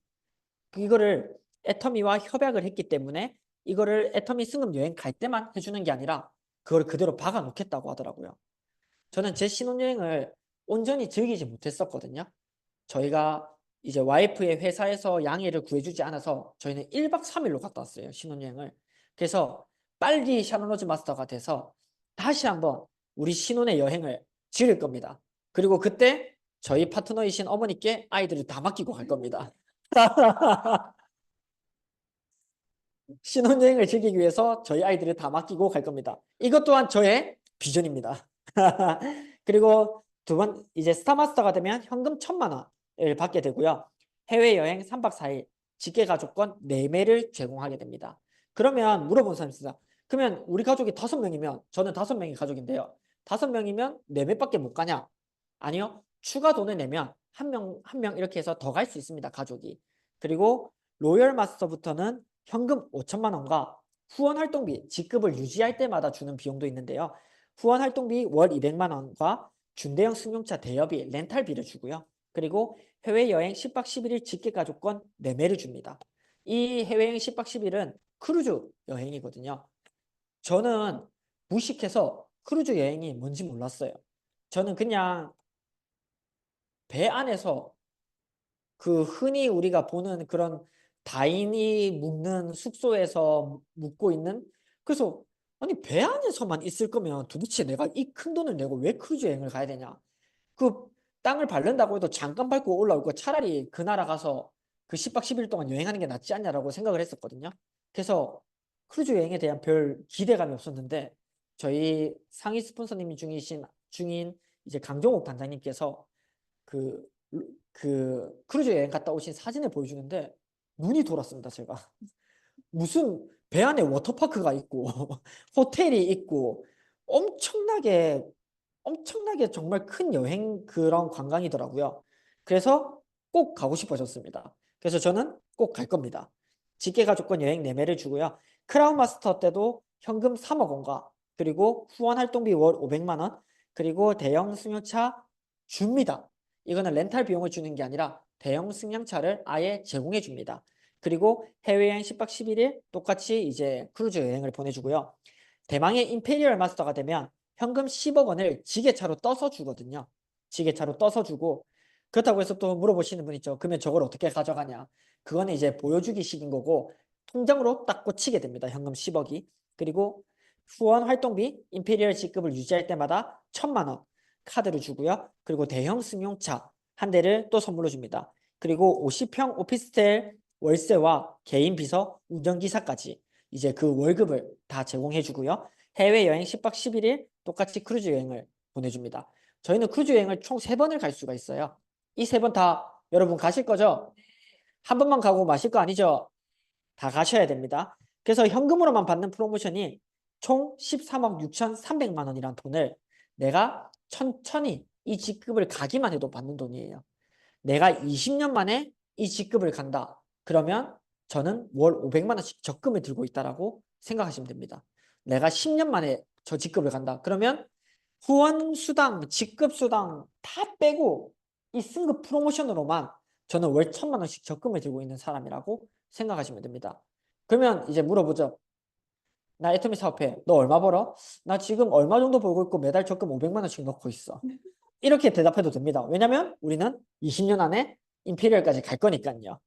[SPEAKER 4] 이거를 애터미와 협약을 했기 때문에 이거를 애터미 승급 여행 갈 때만 해주는 게 아니라 그걸 그대로 박아 놓겠다고 하더라고요. 저는 제 신혼여행을 온전히 즐기지 못했었거든요. 저희가 이제 와이프의 회사에서 양해를 구해주지 않아서 저희는 1박 3일로 갔다 왔어요. 신혼여행을. 그래서 빨리 샤론로즈 마스터가 돼서 다시 한번 우리 신혼의 여행을 즐길 겁니다. 그리고 그때 저희 파트너이신 어머니께 아이들을 다 맡기고 갈 겁니다. 신혼여행을 즐기기 위해서 저희 아이들을 다 맡기고 갈 겁니다. 이것 또한 저의 비전입니다. 그리고 두 번 이제 스타마스터가 되면 현금 1,000만 원을 받게 되고요. 해외여행 3박 4일 직계가족권 4매를 제공하게 됩니다. 그러면 물어본 사람이 있습니다. 그러면 우리 가족이 5명이면 저는 5명이 가족인데요. 5명이면 4매밖에 못 가냐? 아니요. 추가 돈을 내면 한 명 이렇게 해서 더 갈 수 있습니다. 가족이. 그리고 로열 마스터부터는 현금 5,000만 원과 후원 활동비 직급을 유지할 때마다 주는 비용도 있는데요. 후원 활동비 월 200만 원과 준대형 승용차 대여비 렌탈비를 주고요. 그리고 해외여행 10박 11일 직계가족권 4매를 줍니다. 이 해외여행 10박 10일은 크루즈 여행이거든요. 저는 무식해서 크루즈 여행이 뭔지 몰랐어요. 저는 그냥 배 안에서 그 흔히 우리가 보는 그런 다인이 묵는 숙소에서 묵고 있는 그래서 아니 배 안에서만 있을 거면 도대체 내가 이 큰 돈을 내고 왜 크루즈 여행을 가야 되냐 그 땅을 밟는다고 해도 잠깐 밟고 올라올 거 차라리 그 나라 가서 그 10박 10일 동안 여행하는 게 낫지 않냐라고 생각을 했었거든요. 그래서 크루즈 여행에 대한 별 기대감이 없었는데 저희 상위 스폰서님 중인 이제 강종옥 단장님께서 그 크루즈 여행 갔다 오신 사진을 보여주는데 눈이 돌았습니다. 제가 무슨 배 안에 워터파크가 있고 호텔이 있고 엄청나게 정말 큰 여행 그런 관광이더라고요. 그래서 꼭 가고 싶어졌습니다. 그래서 저는 꼭 갈 겁니다. 직계가족권 여행 4매를 주고요. 크라운 마스터 때도 현금 3억 원과 그리고 후원 활동비 월 500만 원 그리고 대형 승용차 줍니다. 이거는 렌탈 비용을 주는 게 아니라 대형 승용차를 아예 제공해 줍니다. 그리고 해외여행 10박 11일 똑같이 이제 크루즈 여행을 보내주고요. 대망의 임페리얼 마스터가 되면 현금 10억 원을 지게차로 떠서 주거든요. 지게차로 떠서 주고 그렇다고 해서 또 물어보시는 분 있죠. 그러면 저걸 어떻게 가져가냐. 그거는 이제 보여주기식인 거고 통장으로 딱 꽂히게 됩니다. 현금 10억이. 그리고 후원 활동비 임페리얼 직급을 유지할 때마다 1,000만 원 카드를 주고요. 그리고 대형 승용차 한 대를 또 선물로 줍니다. 그리고 50평 오피스텔 월세와 개인 비서 운전기사까지 이제 그 월급을 다 제공해 주고요. 해외여행 10박 11일 똑같이 크루즈 여행을 보내줍니다. 저희는 크루즈 여행을 총 3번을 갈 수가 있어요. 이 3번 다 여러분 가실 거죠? 한 번만 가고 마실 거 아니죠? 다 가셔야 됩니다. 그래서 현금으로만 받는 프로모션이 총 13억 6,300만 원이란 돈을 내가 천천히 이 직급을 가기만 해도 받는 돈이에요. 내가 20년 만에 이 직급을 간다. 그러면 저는 월 500만 원씩 적금을 들고 있다라고 생각하시면 됩니다. 내가 10년 만에 저 직급을 간다. 그러면 후원 수당, 직급 수당 다 빼고 이 승급 프로모션으로만 저는 월 1,000만 원씩 적금을 들고 있는 사람이라고 생각하시면 됩니다. 그러면 이제 물어보죠. 나 애터미 사업해. 너 얼마 벌어? 나 지금 얼마 정도 벌고 있고 매달 적금 500만 원씩 넣고 있어. 이렇게 대답해도 됩니다. 왜냐면 우리는 20년 안에 임페리얼까지 갈 거니까요.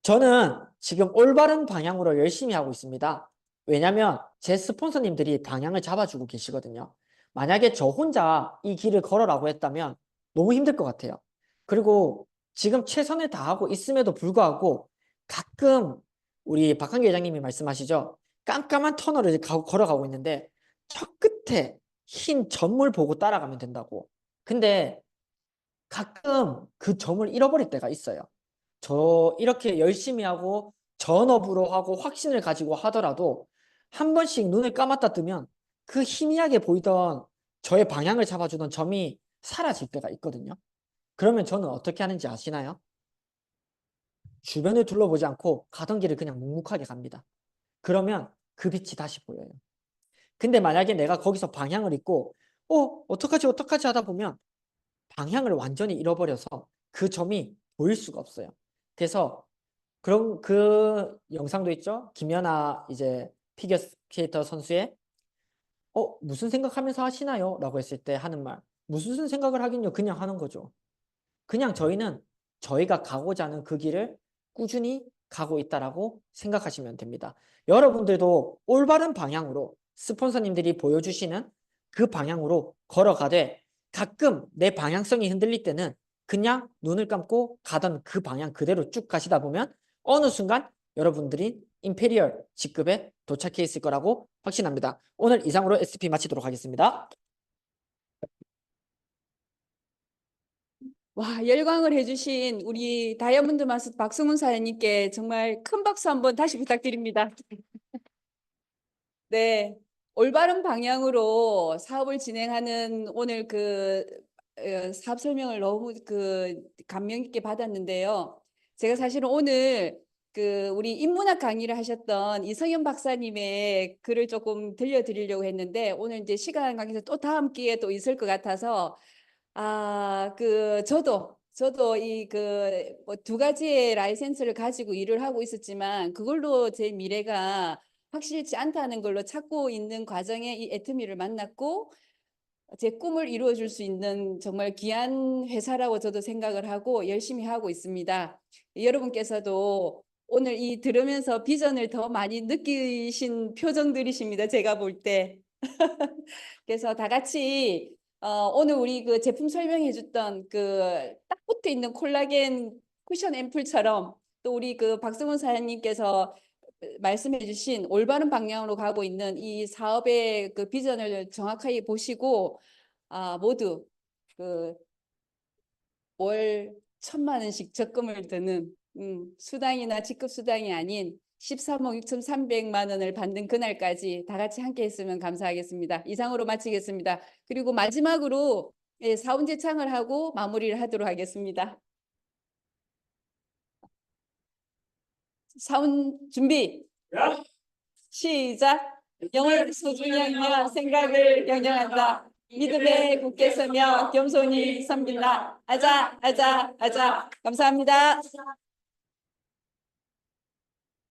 [SPEAKER 4] 저는 지금 올바른 방향으로 열심히 하고 있습니다. 왜냐면 제 스폰서님들이 방향을 잡아주고 계시거든요. 만약에 저 혼자 이 길을 걸어라고 했다면 너무 힘들 것 같아요. 그리고 지금 최선을 다하고 있음에도 불구하고 가끔 우리 박한기 회장님이 말씀하시죠. 깜깜한 터널을 걸어가고 있는데 저 끝에 흰 점을 보고 따라가면 된다고. 근데 가끔 그 점을 잃어버릴 때가 있어요. 저 이렇게 열심히 하고 전업으로 하고 확신을 가지고 하더라도 한 번씩 눈을 감았다 뜨면 그 희미하게 보이던 저의 방향을 잡아주던 점이 사라질 때가 있거든요. 그러면 저는 어떻게 하는지 아시나요? 주변을 둘러보지 않고 가던 길을 그냥 묵묵하게 갑니다. 그러면 그 빛이 다시 보여요. 근데 만약에 내가 거기서 방향을 잃고 어떡하지 하다 보면 방향을 완전히 잃어버려서 그 점이 보일 수가 없어요. 그래서 그런 그 영상도 있죠. 김연아 이제 피겨 스케이터 선수의 무슨 생각하면서 하시나요? 라고 했을 때 하는 말. 무슨 생각을 하긴요. 그냥 하는 거죠. 그냥 저희는 저희가 가고자 하는 그 길을 꾸준히 가고 있다라고 생각하시면 됩니다. 여러분들도 올바른 방향으로 스폰서님들이 보여주시는 그 방향으로 걸어가되 가끔 내 방향성이 흔들릴 때는 그냥 눈을 감고 가던 그 방향 그대로 쭉 가시다 보면 어느 순간 여러분들이 임페리얼 직급에 도착해 있을 거라고 확신합니다. 오늘 이상으로 SP 마치도록 하겠습니다.
[SPEAKER 3] 와, 열광을 해주신 우리 다이아몬드 마스 박승훈 사장님께 정말 큰 박수 한번 다시 부탁드립니다. 네, 올바른 방향으로 사업을 진행하는 오늘 사업 설명을 너무 감명 깊게 받았는데요. 제가 사실은 오늘 우리 인문학 강의를 하셨던 이성현 박사님의 글을 조금 들려드리려고 했는데 오늘 이제 시간 관계에서 또 다음 기회에 또 있을 것 같아서 저도 뭐 두 가지의 라이센스를 가지고 일을 하고 있었지만 그걸로 제 미래가 확실치 않다는 걸로 찾고 있는 과정에 이 애터미를 만났고 제 꿈을 이루어줄 수 있는 정말 귀한 회사라고 저도 생각을 하고 열심히 하고 있습니다. 여러분께서도 오늘 이 들으면서 비전을 더 많이 느끼신 표정들이십니다. 제가 볼 때. 그래서 다 같이 오늘 우리 그 제품 설명해 줬던 딱 붙어 있는 콜라겐 쿠션 앰플처럼 또 우리 박승훈 사장님께서 말씀해 주신 올바른 방향으로 가고 있는 이 사업의 그 비전을 정확하게 보시고 모두 월 1,000만 원씩 적금을 드는 수당이나 직급 수당이 아닌 13억 6,300만 원을 받는 그날까지 다 같이 함께 했으면 감사하겠습니다. 이상으로 마치겠습니다. 그리고 마지막으로 사원 제창을 하고 마무리를 하도록 하겠습니다. 사원 준비. 시작. 영을 소중히 하며 생각을 영영한다. 믿음에 굳게 서며 겸손히 섬긴다. 아자. 감사합니다.